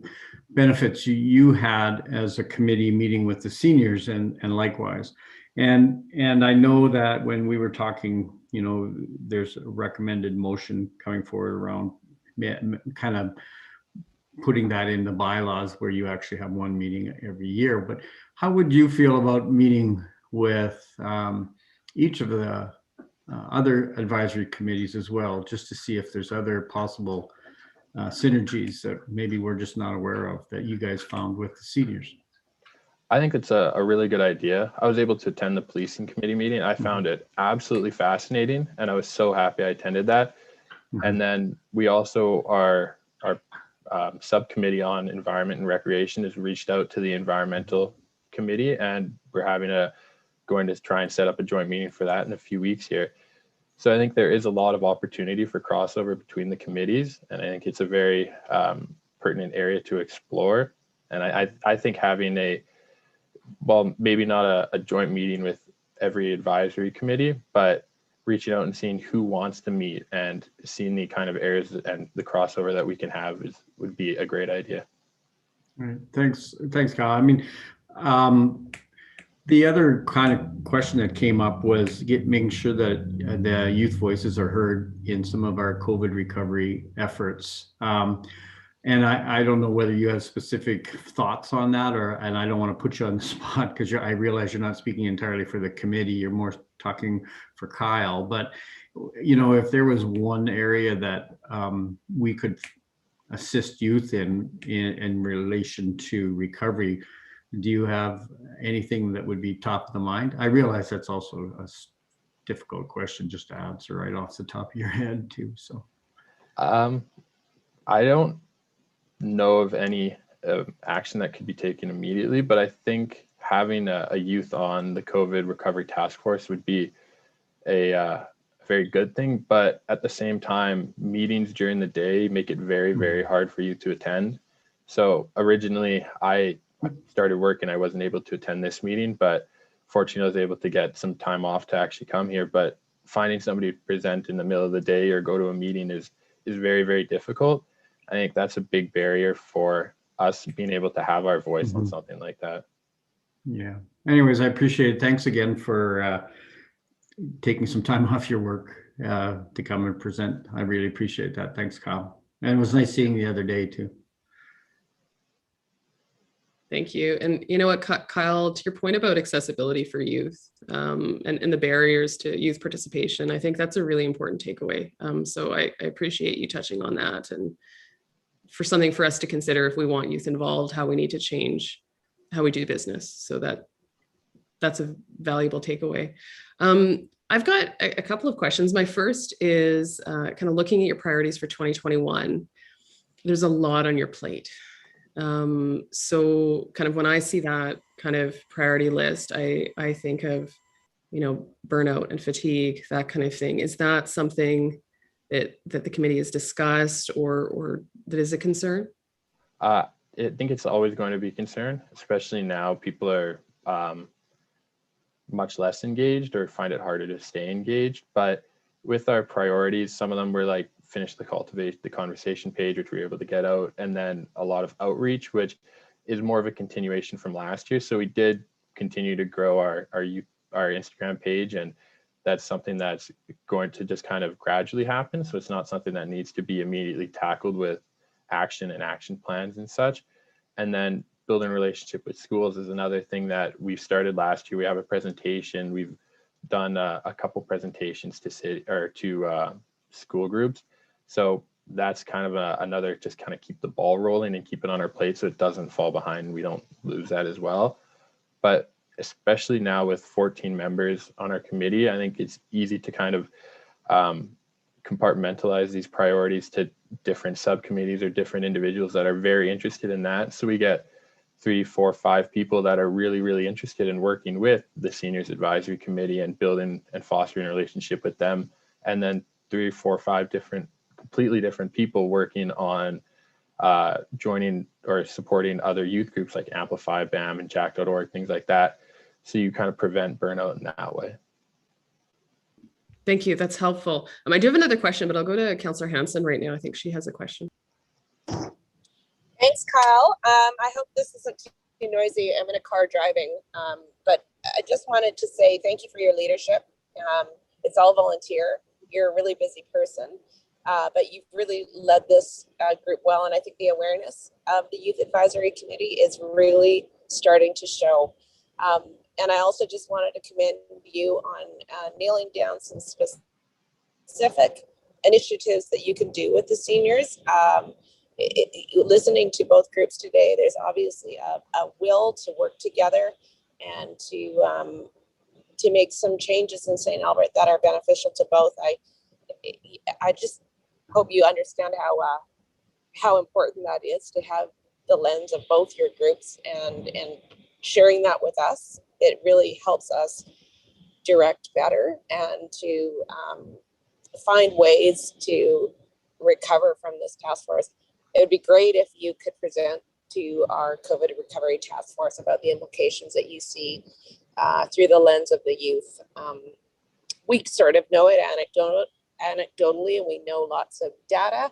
benefits you had as a committee meeting with the seniors and likewise. And I know that when we were talking, you know, there's a recommended motion coming forward around kind of putting that in the bylaws where you actually have one meeting every year. But how would you feel about meeting with each of the other advisory committees as well, just to see if there's other possible synergies that maybe we're just not aware of that you guys found with the seniors? I think it's a really good idea. I was able to attend the policing committee meeting. I found it absolutely fascinating, and I was so happy I attended that. And then we also our subcommittee on environment and recreation has reached out to the environmental committee, and we're going to try and set up a joint meeting for that in a few weeks here. So I think there is a lot of opportunity for crossover between the committees, and I think it's a very pertinent area to explore. And I think having maybe not a joint meeting with every advisory committee, but reaching out and seeing who wants to meet and seeing the kind of areas and the crossover that we can have would be a great idea. All right. Thanks, Kyle. I mean, the other kind of question that came up was making sure that the youth voices are heard in some of our COVID recovery efforts. And I don't know whether you have specific thoughts on that, and I don't want to put you on the spot because I realize you're not speaking entirely for the committee. You're more talking for Kyle. But, you know, if there was one area that we could assist youth in relation to recovery, do you have anything that would be top of the mind? I realize that's also a difficult question just to answer right off the top of your head too. So I don't know of any action that could be taken immediately, but I think having a youth on the COVID recovery task force would be a very good thing. But at the same time, meetings during the day make it very, very hard for you to attend. So originally I started work and I wasn't able to attend this meeting, but fortunately I was able to get some time off to actually come here. But finding somebody to present in the middle of the day or go to a meeting is very, very difficult. I think that's a big barrier for us being able to have our voice on something like that. Yeah. Anyways, I appreciate it. Thanks again for taking some time off your work to come and present. I really appreciate that. Thanks, Kyle. And it was nice seeing you the other day too. Thank you. And you know what, Kyle, to your point about accessibility for youth and the barriers to youth participation, I think that's a really important takeaway. So I appreciate you touching on that, and for something for us to consider if we want youth involved, how we need to change how we do business. So that's a valuable takeaway. I've got a couple of questions. My first is kind of looking at your priorities for 2021. There's a lot on your plate. So kind of when I see that kind of priority list, I think of, you know, burnout and fatigue, that kind of thing. Is that something that the committee has discussed or that is a concern? I think it's always going to be a concern, especially now people are much less engaged or find it harder to stay engaged. But with our priorities, some of them were like finish the Cultivate the conversation page, which we were able to get out, and then a lot of outreach, which is more of a continuation from last year. So we did continue to grow our Instagram page, and that's something that's going to just kind of gradually happen. So it's not something that needs to be immediately tackled with action and action plans and such. And then building a relationship with schools is another thing that we started last year. We have a presentation. We've done a couple presentations to school groups. So that's kind of another, just kind of keep the ball rolling and keep it on our plate so it doesn't fall behind and we don't lose that as well. But especially now with 14 members on our committee, I think it's easy to kind of compartmentalize these priorities to different subcommittees or different individuals that are very interested in that. So we get 3, 4, 5 people that are really, really interested in working with the Seniors Advisory Committee and building and fostering a relationship with them. And then 3, 4, 5 completely different people working on joining or supporting other youth groups like Amplify, BAM, and Jack.org, things like that. So you kind of prevent burnout in that way. Thank you. That's helpful. I do have another question, but I'll go to Councillor Hanson right now. I think she has a question. Thanks, Kyle. I hope this isn't too noisy. I'm in a car driving, but I just wanted to say thank you for your leadership. It's all volunteer. You're a really busy person, but you've really led this group well, and I think the awareness of the Youth Advisory Committee is really starting to show. And I also just wanted to commend you on nailing down some specific initiatives that you can do with the seniors. Listening to both groups today, there's obviously a will to work together and to make some changes in St. Albert that are beneficial to both. I just hope you understand how important that is to have the lens of both your groups and sharing that with us. It really helps us direct better and to find ways to recover from this task force. It would be great if you could present to our COVID recovery task force about the implications that you see through the lens of the youth. We sort of know it anecdotally, and we know lots of data,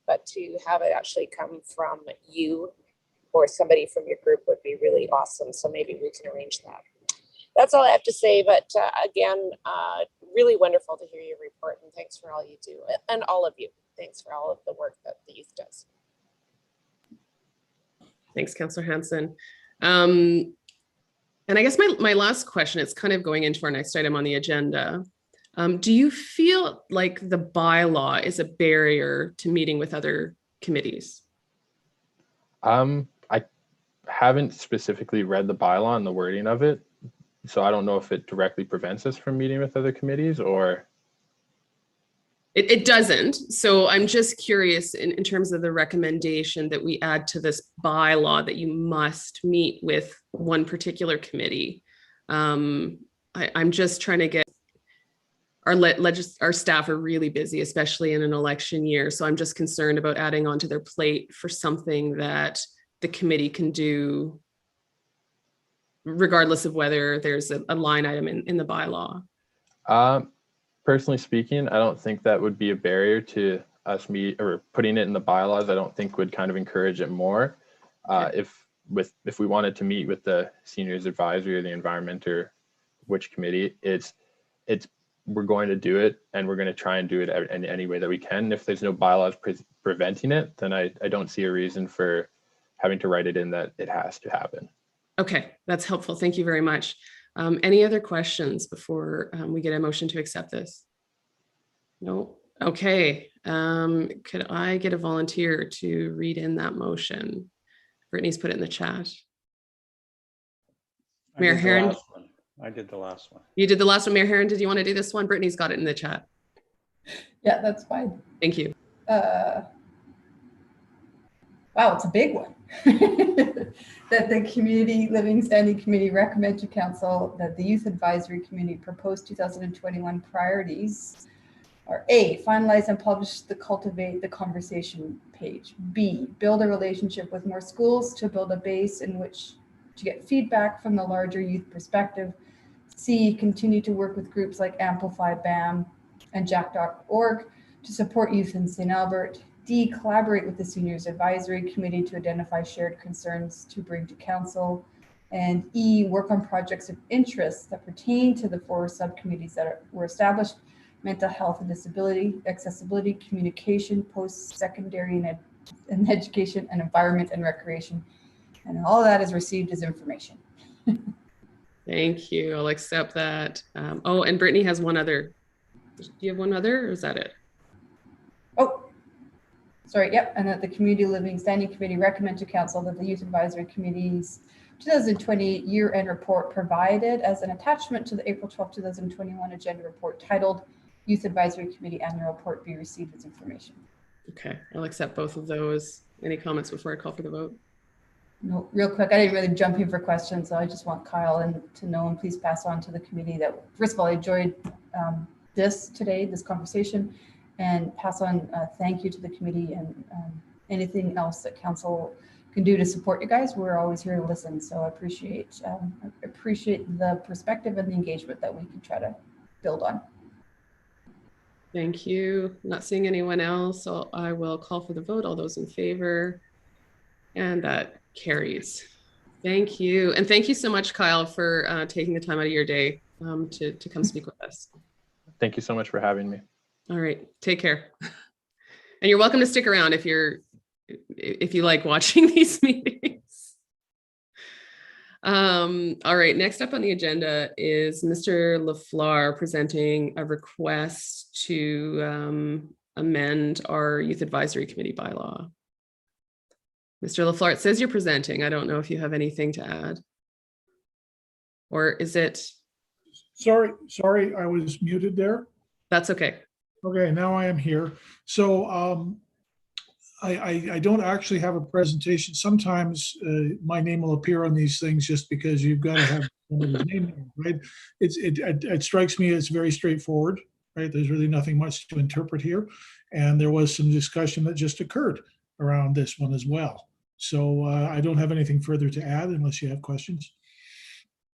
but to have it actually come from you or somebody from your group would be really awesome. So maybe we can arrange that. That's all I have to say. But again, really wonderful to hear your report, and thanks for all you do, and all of you. Thanks for all of the work that the youth does. Thanks, Councillor Hanson. And I guess my last question, it's kind of going into our next item on the agenda. Do you feel like the bylaw is a barrier to meeting with other committees? I haven't specifically read the bylaw and the wording of it, so I don't know if it directly prevents us from meeting with other committees or... It doesn't. So I'm just curious in terms of the recommendation that we add to this bylaw that you must meet with one particular committee. I'm just trying to get our staff are really busy, especially in an election year. So I'm just concerned about adding onto their plate for something that the committee can do regardless of whether there's a line item in the bylaw. Personally speaking, I don't think that would be a barrier to us putting it in the bylaws. I don't think would kind of encourage it more. Okay. If we wanted to meet with the Seniors Advisory or the Environment or which committee, we're going to do it, and we're going to try and do it in any way that we can. If there's no bylaws preventing it, then I don't see a reason for having to write it in that it has to happen. Okay, that's helpful. Thank you very much. Any other questions before we get a motion to accept this? No. Okay. Could I get a volunteer to read in that motion? Brittany's put it in the chat. Mayor Herron. I did the last one. You did the last one, Mayor Herron. Did you want to do this one? Brittany's got it in the chat. Yeah, that's fine. Thank you. Wow, it's a big one. That the Community Living Standing Committee recommend to Council that the Youth Advisory Committee proposed 2021 priorities are A, finalize and publish the Cultivate the Conversation page. B, build a relationship with more schools to build a base in which to get feedback from the larger youth perspective. C, continue to work with groups like Amplify, BAM, and Jack.org to support youth in St. Albert. D, collaborate with the Seniors Advisory Committee to identify shared concerns to bring to Council. And E, work on projects of interest that pertain to the 4 subcommittees that were established: mental health and disability, accessibility, communication, post-secondary and education, and environment and recreation. And all that is received as information. Thank you. I'll accept that. Oh, and Brittany has one other. Do you have one other, or is that it? Oh, sorry. Yep. And that the Community Living Standing Committee recommend to Council that the Youth Advisory Committee's 2020 year-end report provided as an attachment to the April 12, 2021 agenda report titled Youth Advisory Committee Annual Report be received as information. Okay, I'll accept both of those. Any comments before I call for the vote? No, real quick, I didn't really jump in for questions, so I just want Kyle to know, and please pass on to the committee that, first of all, I enjoyed this conversation, and pass on thank you to the committee, and anything else that council can do to support you guys. We're always here to listen, so I appreciate the perspective and the engagement that we can try to build on. Thank you. Not seeing anyone else, so I will call for the vote. All those in favor, and that carries. Thank you. And thank you so much, Kyle, for taking the time out of your day to come speak with us. Thank you so much for having me. All right, take care. And you're welcome to stick around if you like watching these meetings. All right, next up on the agenda is Mr. LaFleur presenting a request to amend our Youth Advisory Committee bylaw. Mr. LaFleur, it says you're presenting. I don't know if you have anything to add. Or is it? Sorry, I was muted there. That's okay. Okay, now I am here. So I don't actually have a presentation. Sometimes my name will appear on these things just because you've got to have somebody's name, right? It strikes me as very straightforward, right? There's really nothing much to interpret here. And there was some discussion that just occurred around this one as well. So I don't have anything further to add unless you have questions.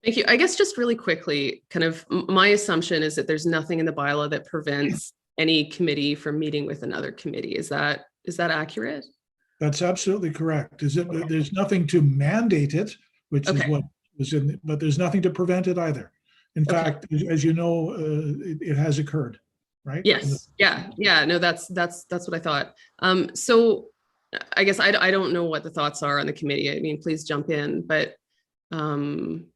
Thank you. I guess just really quickly, kind of my assumption is that there's nothing in the bylaw that prevents any committee from meeting with another committee. Is that accurate? That's absolutely correct. There's nothing to mandate it, which is what was in, but there's nothing to prevent it either. In fact, as you know, it has occurred, right? Yes. Yeah. No, that's what I thought. So I guess I don't know what the thoughts are on the committee. I mean, please jump in, but I'm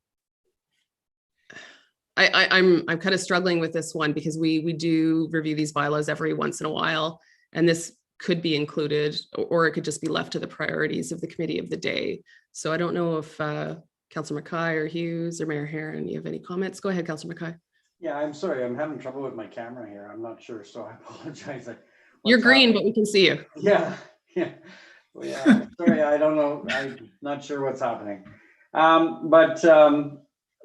kind of struggling with this one because we do review these bylaws every once in a while, and this could be included, or it could just be left to the priorities of the committee of the day. So I don't know if Councillor Mackay or Hughes or Mayor Herron, you have any comments? Go ahead, Councillor Mackay. Yeah, I'm sorry. I'm having trouble with my camera here. I'm not sure, so I apologize. You're green, but we can see you. Yeah. Well, yeah. Sorry, I don't know. I'm not sure what's happening. But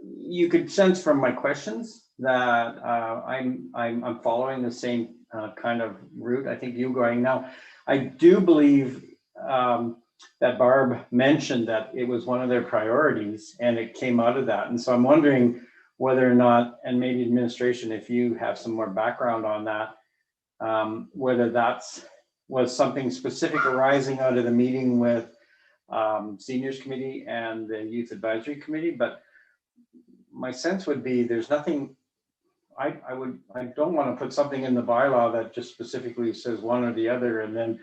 you could sense from my questions that I'm following the same kind of route I think you're going now. I do believe that Barb mentioned that it was one of their priorities and it came out of that. And so I'm wondering whether or not, and maybe administration, if you have some more background on that, whether was something specific arising out of the meeting with Seniors Committee and the Youth Advisory Committee. But my sense would be there's nothing, I don't want to put something in the bylaw that just specifically says one or the other and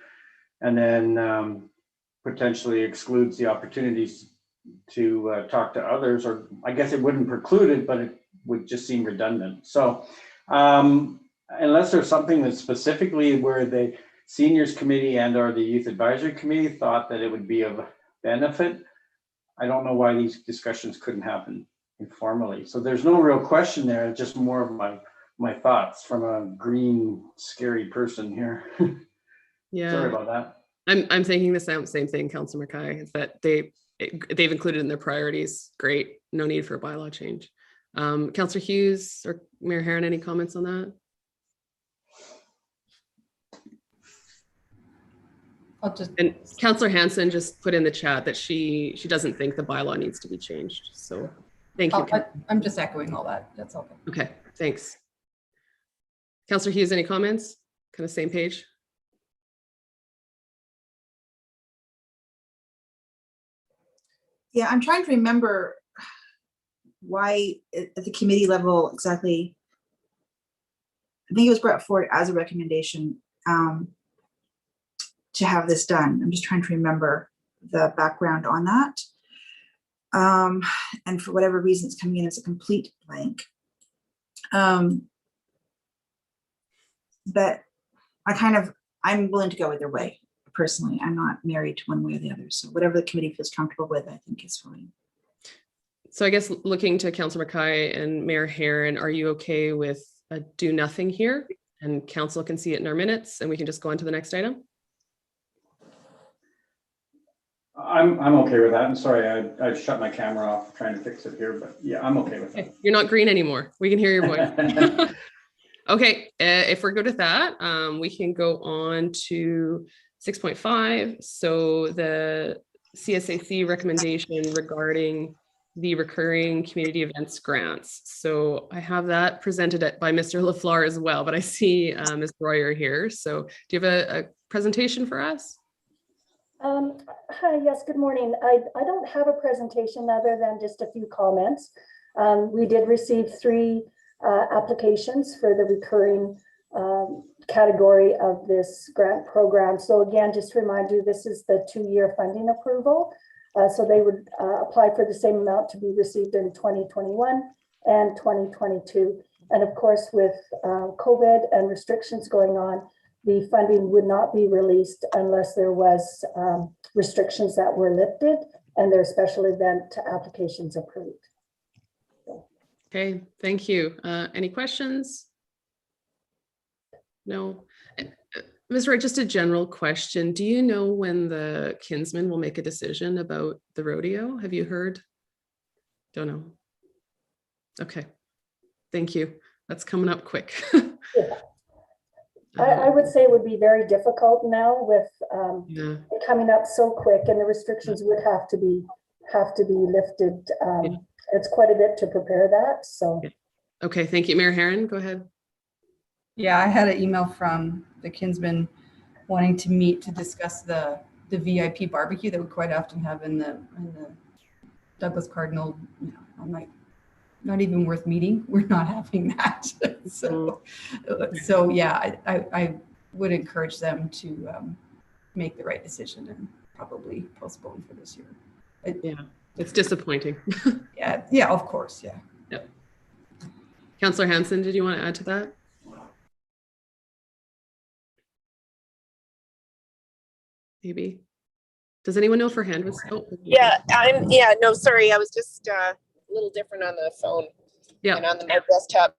then potentially excludes the opportunities to talk to others, or I guess it wouldn't preclude it, but it would just seem redundant. So unless there's something that specifically where the Seniors Committee and or the Youth Advisory Committee thought that it would be of benefit, I don't know why these discussions couldn't happen informally. So there's no real question there. It's just more of my thoughts from a green, scary person here. Yeah. Sorry about that. I'm thinking the same thing, Councillor Mackay, is that they've included in their priorities. Great. No need for a bylaw change. Councillor Hughes or Mayor Herron, any comments on that? And Councillor Hanson just put in the chat that she doesn't think the bylaw needs to be changed. So thank you. I'm just echoing all that. That's all. Okay, thanks. Councillor Hughes, any comments? Kind of same page? Yeah, I'm trying to remember why at the committee level exactly. I think it was brought forward as a recommendation to have this done. I'm just trying to remember the background on that. And for whatever reason, it's coming in as a complete blank. But I'm willing to go either way. Personally, I'm not married to one way or the other. So whatever the committee feels comfortable with, I think is fine. So I guess looking to Councillor Mackay and Mayor Herron, are you okay with a do nothing here? And council can see it in our minutes and we can just go on to the next item? I'm okay with that. I'm sorry, I shut my camera off trying to fix it here, but yeah, I'm okay with Okay, you're not green anymore. We can hear your voice. that. Okay, if we're good with that, we can go on to 6.5. So the CSAC recommendation regarding the recurring community events grants. So I have that presented by Mr. LaFleur as well, but I see Ms. Royer here. So do you have a presentation for us? Hi, yes, good morning. I don't have a presentation other than just a few comments. We did receive 3 applications for the recurring category of this grant program. So again, just to remind you, this is the 2-year funding approval. So they would apply for the same amount to be received in 2021 and 2022. And of course, with COVID and restrictions going on, the funding would not be released unless there was restrictions that were lifted and their special event applications approved. Okay, thank you. Any questions? No. Ms. Wright, just a general question. Do you know when the kinsman will make a decision about the rodeo? Have you heard? Don't know. Okay, thank you. That's coming up quick. Yeah. I would say it would be very difficult now with it coming up so quick, and the restrictions would have to be lifted. It's quite a bit to prepare that. So. Okay, thank you. Mayor Herron, go ahead. Yeah, I had an email from the kinsman wanting to meet to discuss the VIP barbecue that we quite often have in the Douglas Cardinal. I'm like, not even worth meeting. We're not having that. So yeah, I would encourage them to make the right decision and probably postpone for this year. Yeah, it's disappointing. Yeah, of course, yeah. Yep. Councillor Hanson, did you want to add to that? Maybe. Does anyone know if her hand was? Oh, Yeah, no, sorry. I was just a little different on the phone and on my desktop.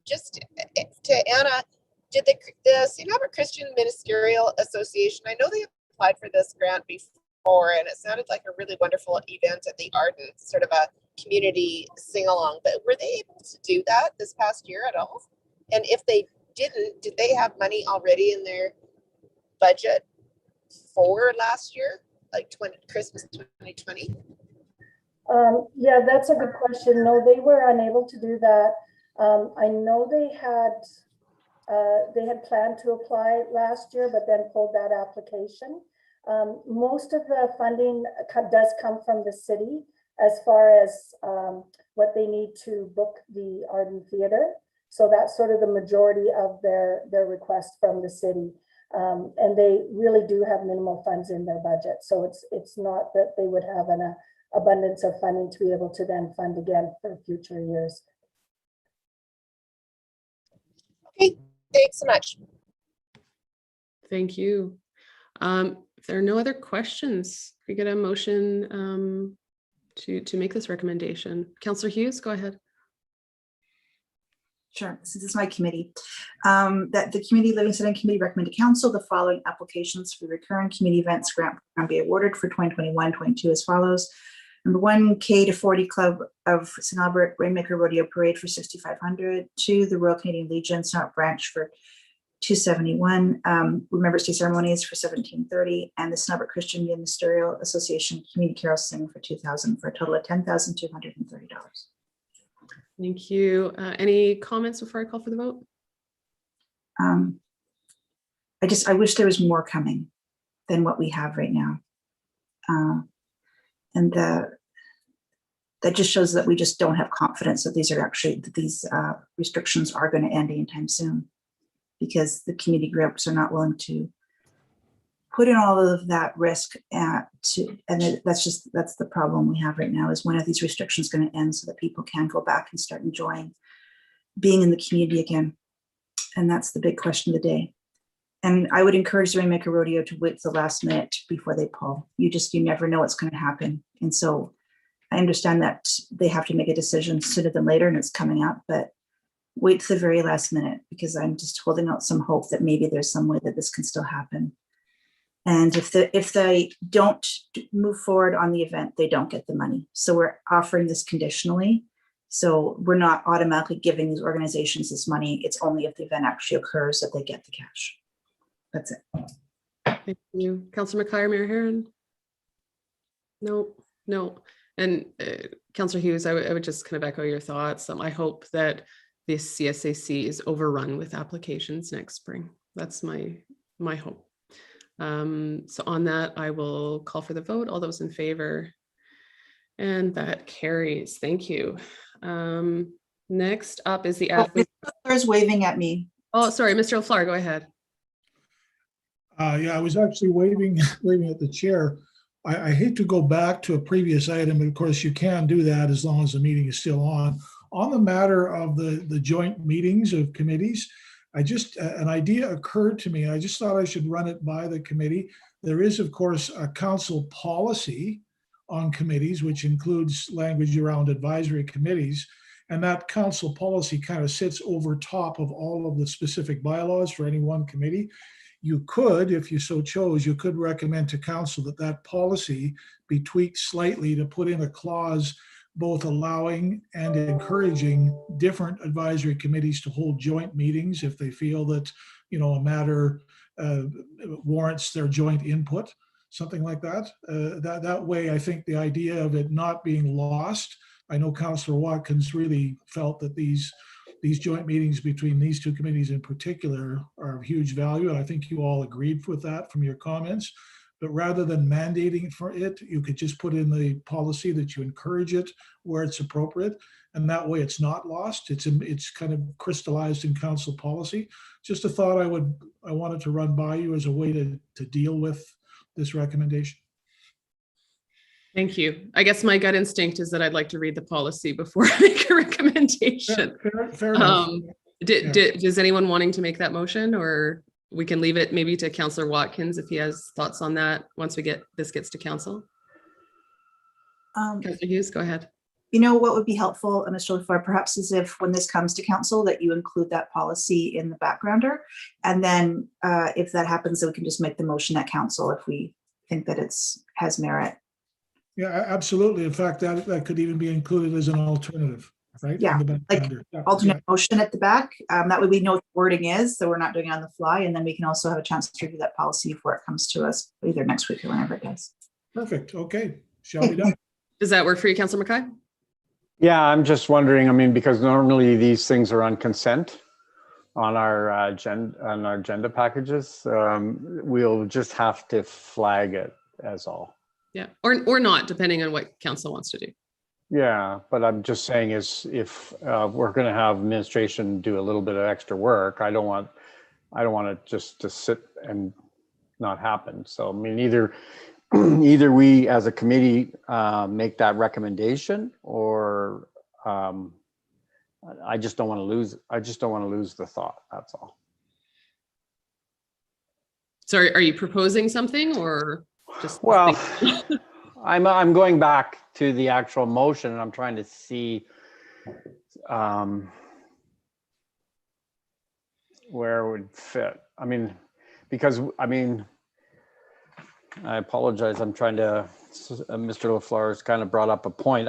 Just to Anna, did the St. Albert Christian Ministerial Association, I know they applied for this grant before and it sounded like a really wonderful event at the Arden, sort of a community sing-along, but were they able to do that this past year at all? And if they didn't, did they have money already in their budget for last year, like Christmas 2020? Yeah, that's a good question. No, they were unable to do that. I know they had planned to apply last year, but then pulled that application. Most of the funding does come from the city as far as what they need to book the Arden Theatre. So that's sort of the majority of their request from the city. And they really do have minimal funds in their budget. So it's not that they would have an abundance of funding to be able to then fund again for future years. Okay, thanks so much. Thank you. If there are no other questions, we get a motion to make this recommendation. Councillor Hughes, go ahead. Sure, this is my committee. That the Community Living Setting Committee recommend to Council the following applications for the recurring community events grant program be awarded for 2021-22 as follows. Number 1, K to 40 Club of St. Albert Rainmaker Rodeo Parade for $6,500. 2, the Royal Canadian Legion Snot Branch for $271. Remembrance Day Ceremonies for $1,730, and the St. Albert Christian Ministerial Association Community Carol Sing for $2,000 for a total of $10,230. Thank you. Any comments before I call for the vote? I wish there was more coming than what we have right now. And that just shows that we just don't have confidence that these restrictions are going to end anytime soon, because the community groups are not willing to put in all of that risk that's the problem we have right now, is when are these restrictions going to end so that people can go back and start enjoying being in the community again? And that's the big question of the day. And I would encourage the Rainmaker Rodeo to wait till the last minute before they pull. You never know what's going to happen. And so I understand that they have to make a decision sooner than later and it's coming up, but wait to the very last minute, because I'm just holding out some hope that maybe there's some way that this can still happen. And if they don't move forward on the event, they don't get the money. So we're offering this conditionally. So we're not automatically giving these organizations this money. It's only if the event actually occurs that they get the cash. That's it. Thank you. Councillor McKay or Mayor Herron? No. And Councillor Hughes, I would just kind of echo your thoughts. I hope that this CSAC is overrun with applications next spring. That's my hope. So on that, I will call for the vote. All those in favor? And that carries. Thank you. Next up is the athlete. There's waving at me. Oh, sorry, Mr. LaFleur, go ahead. Yeah, I was actually waving at the chair. I hate to go back to a previous item, but of course you can do that as long as the meeting is still on. On the matter of the joint meetings of committees, an idea occurred to me. I just thought I should run it by the committee. There is, of course, a council policy on committees, which includes language around advisory committees. And that council policy kind of sits over top of all of the specific bylaws for any one committee. You could, if you so chose, you could recommend to council that policy be tweaked slightly to put in a clause both allowing and encouraging different advisory committees to hold joint meetings if they feel that, a matter warrants their joint input, something like that. That way, I think the idea of it not being lost. I know Councillor Watkins really felt that these joint meetings between these two committees in particular are of huge value. And I think you all agreed with that from your comments. But rather than mandating for it, you could just put in the policy that you encourage it where it's appropriate. And that way it's not lost. It's kind of crystallized in council policy. Just a thought I wanted to run by you as a way to deal with this recommendation. Thank you. I guess my gut instinct is that I'd like to read the policy before I make a recommendation. Fair enough. Does anyone wanting to make that motion, or we can leave it maybe to Councillor Watkins if he has thoughts on that once this gets to council? Councillor Hughes, go ahead. What would be helpful, Mr. LaFleur, perhaps is if when this comes to council that you include that policy in the backgrounder. And then if that happens, then we can just make the motion at council if we think that has merit. Yeah, absolutely. In fact, that could even be included as an alternative, right? Yeah, alternate motion at the back. That way we know what the wording is, so we're not doing it on the fly. And then we can also have a chance to review that policy before it comes to us either next week or whenever it does. Perfect. Okay. Shall be done. Does that work for you, Councillor McKay? Yeah, I'm just wondering, because normally these things are on consent on our agenda packages. We'll just have to flag it as all. Yeah, or not, depending on what council wants to do. Yeah, but I'm just saying is if we're going to have administration do a little bit of extra work, I don't want it just to sit and not happen. So either we as a committee make that recommendation, or I just don't want to lose. I just don't want to lose the thought. That's all. So are you proposing something, or just? Well, I'm going back to the actual motion, and I'm trying to see where it would fit. Because I apologize. I'm trying to. Mr. LaFleur has kind of brought up a point.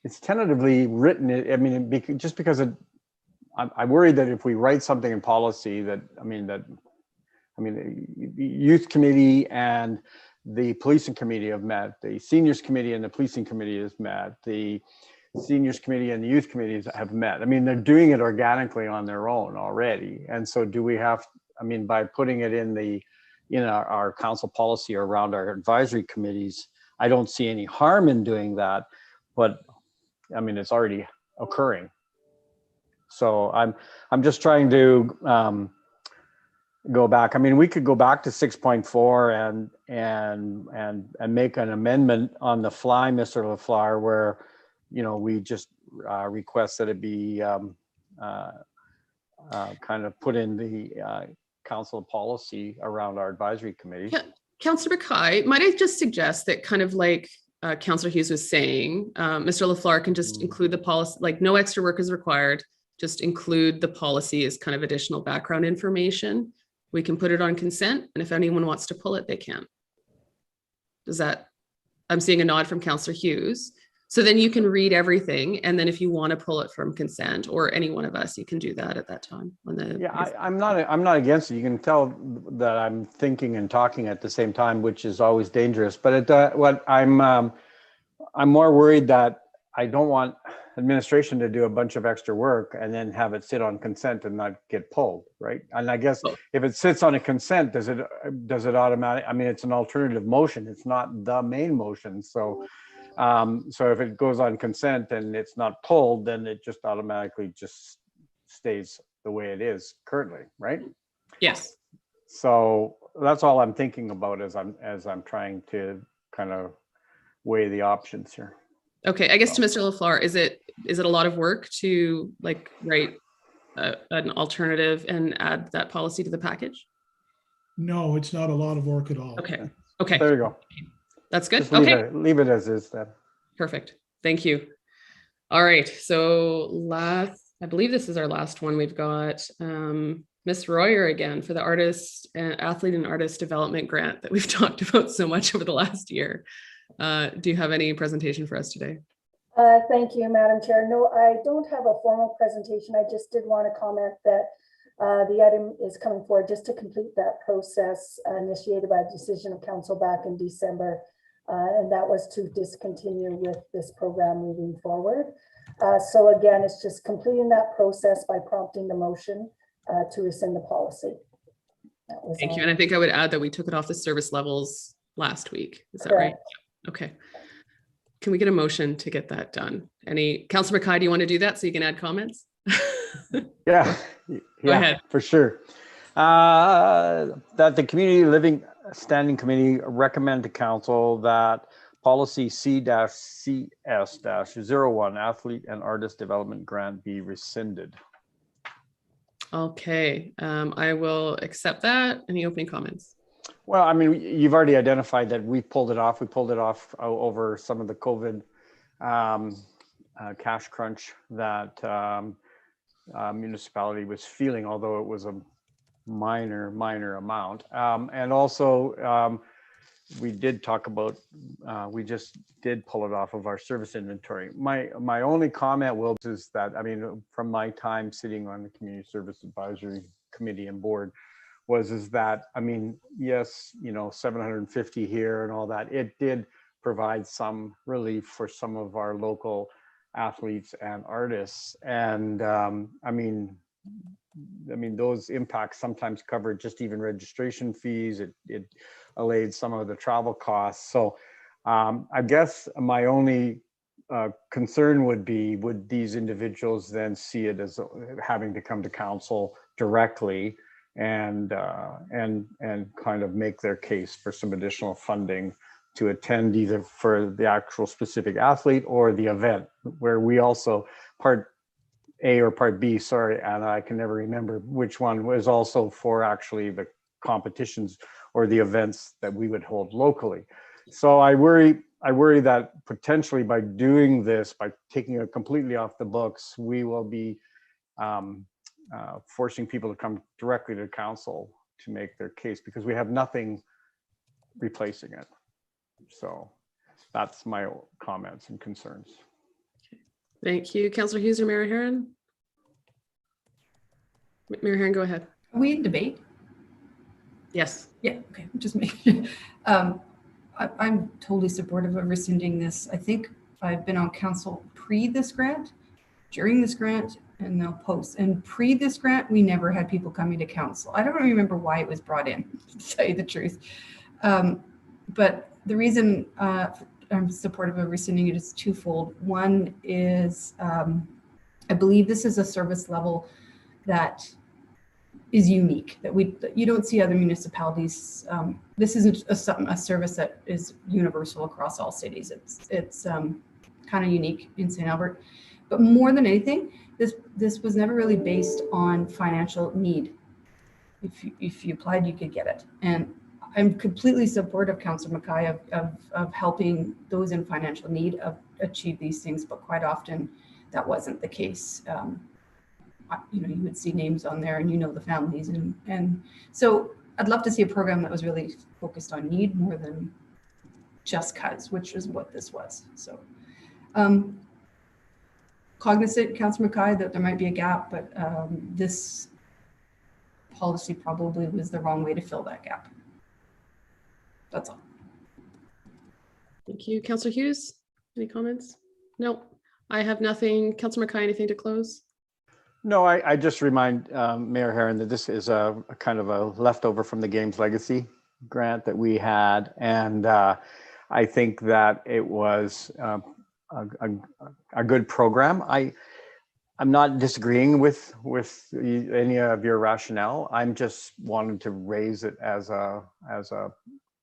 It's tentatively written. Just because I worry that if we write something in policy the youth committee and the policing committee have met, the seniors committee and the policing committee has met, the seniors committee and the youth committees have met. They're doing it organically on their own already. And so do we have, by putting it in our council policy or around our advisory committees, I don't see any harm in doing that, but it's already occurring. So I'm just trying to go back. We could go back to 6.4 and make an amendment on the fly, Mr. LaFleur, where we just request that it be kind of put in the council policy around our advisory committee. Councillor Mackay, might I just suggest that kind of like Councillor Hughes was saying, Mr. LaFleur can just include the policy, like no extra work is required, just include the policy as kind of additional background information. We can put it on consent, and if anyone wants to pull it, they can. Does that, I'm seeing a nod from Councillor Hughes. So then you can read everything, and then if you want to pull it from consent, or any one of us, you can do that at that time. Yeah, I'm not against it. You can tell that I'm thinking and talking at the same time, which is always dangerous. But I'm more worried that I don't want administration to do a bunch of extra work and then have it sit on consent and not get pulled, right? And I guess if it sits on a consent, does it automatic? I mean, it's an alternative motion. It's not the main motion, so. So if it goes on consent and it's not pulled, then it just automatically just stays the way it is currently, right? Yes. So that's all I'm thinking about as I'm trying to kind of weigh the options here. Okay, I guess to Mr. LaFleur, is it a lot of work to like write an alternative and add that policy to the package? No, it's not a lot of work at all. Okay. Okay. There you go. That's good. Just Okay. Leave it as is then. Perfect. Thank you. All right. So I believe this is our last one. We've got Miss Royer again for the athlete and artist development grant that we've talked about so much over the last year. Do you have any presentation for us today? Thank you, Madam Chair. No, I don't have a formal presentation. I just did want to comment that the item is coming forward just to complete that process initiated by a decision of council back in December. And that was to discontinue with this program moving forward. So again, it's just completing that process by prompting the motion to rescind the policy. Thank you. And I think I would add that we took it off the service levels last week. Is that Correct. right? Okay. Can we get a motion to get that done? Councillor Mackay, do you want to do that so you can add comments? Yeah, Go ahead. For sure. That the Community Living Standing Committee recommend to council that policy C-CS-01 athlete and artist development grant be rescinded. Okay, I will accept that. Any opening comments? Well, I mean, you've already identified that we pulled it off. We pulled it off over some of the COVID cash crunch that municipality was feeling, although it was a minor amount. And also we did talk about, we just did pull it off of our service inventory. My only comment is that, I mean, from my time sitting on the Community Service Advisory Committee and Board is that, I mean, yes, 750 here and all that, it did provide some relief for some of our local athletes and artists. And I mean, those impacts sometimes cover just even registration fees. It allayed some of the travel costs. So I guess my only concern would be, would these individuals then see it as having to come to council directly and kind of make their case for some additional funding to attend either for the actual specific athlete or the event, where we also part A or part B, sorry, and I can never remember which one was also for actually the competitions or the events that we would hold locally. So I worry that potentially by doing this, by taking it completely off the books, we will be forcing people to come directly to council to make their case, because we have nothing replacing it. So that's my comments and concerns. Thank you. Councillor Hughes or Mayor Heron? Mayor Heron, go ahead. Are we in debate? Yes. Yeah, okay, just making I'm totally supportive of rescinding this. I think I've been on council pre this grant, during this grant, and now post. And pre this grant, we never had people coming to council. I don't remember why it was brought in, to tell you the truth. But the reason I'm supportive of rescinding it is twofold. One is I believe this is a service level that is unique, that you don't see other municipalities. This isn't a service that is universal across all cities. It's kind of unique in St. Albert. But more than anything, this was never really based on financial need. If you applied, you could get it. And I'm completely supportive, Councillor Mackay, of helping those in financial need of achieve these things, but quite often that wasn't the case. You know, you would see names on there and you know the families, and so I'd love to see a program that was really focused on need more than just cuts, which is what this was. So cognizant, Councillor Mackay, that there might be a gap, but this policy probably was the wrong way to fill that gap. That's all. Thank you. Councillor Hughes, any comments? No, I have nothing. Councillor Mackay, anything to close? No, I just remind Mayor Herron that this is a kind of a leftover from the Games Legacy grant that we had. And I think that it was a good program. I'm not disagreeing with any of your rationale. I'm just wanting to raise it as a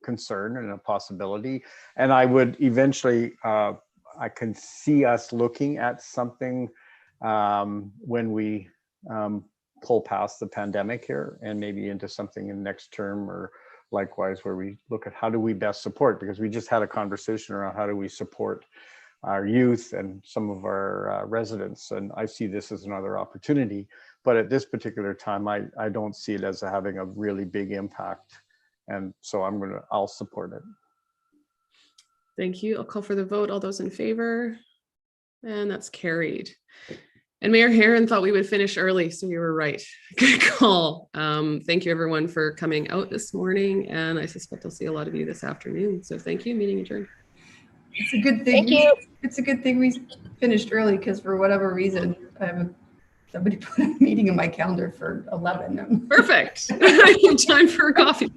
concern and a possibility. And I would eventually, I can see us looking at something when we pull past the pandemic here, and maybe into something in next term, or likewise where we look at how do we best support, because we just had a conversation around how do we support our youth and some of our residents, and I see this as another opportunity. But at this particular time, I don't see it as having a really big impact, and so I'll support it. Thank you. I'll call for the vote. All those in favor? And that's carried. And Mayor Herron thought we would finish early, so you were right. Good call. Thank you everyone for coming out this morning, and I suspect I'll see a lot of you this afternoon. So thank you. Meeting adjourned. It's a good thing. Thank you. It's a good thing we finished early, because for whatever reason, somebody put a meeting in my calendar for 11. Perfect. Time for a coffee.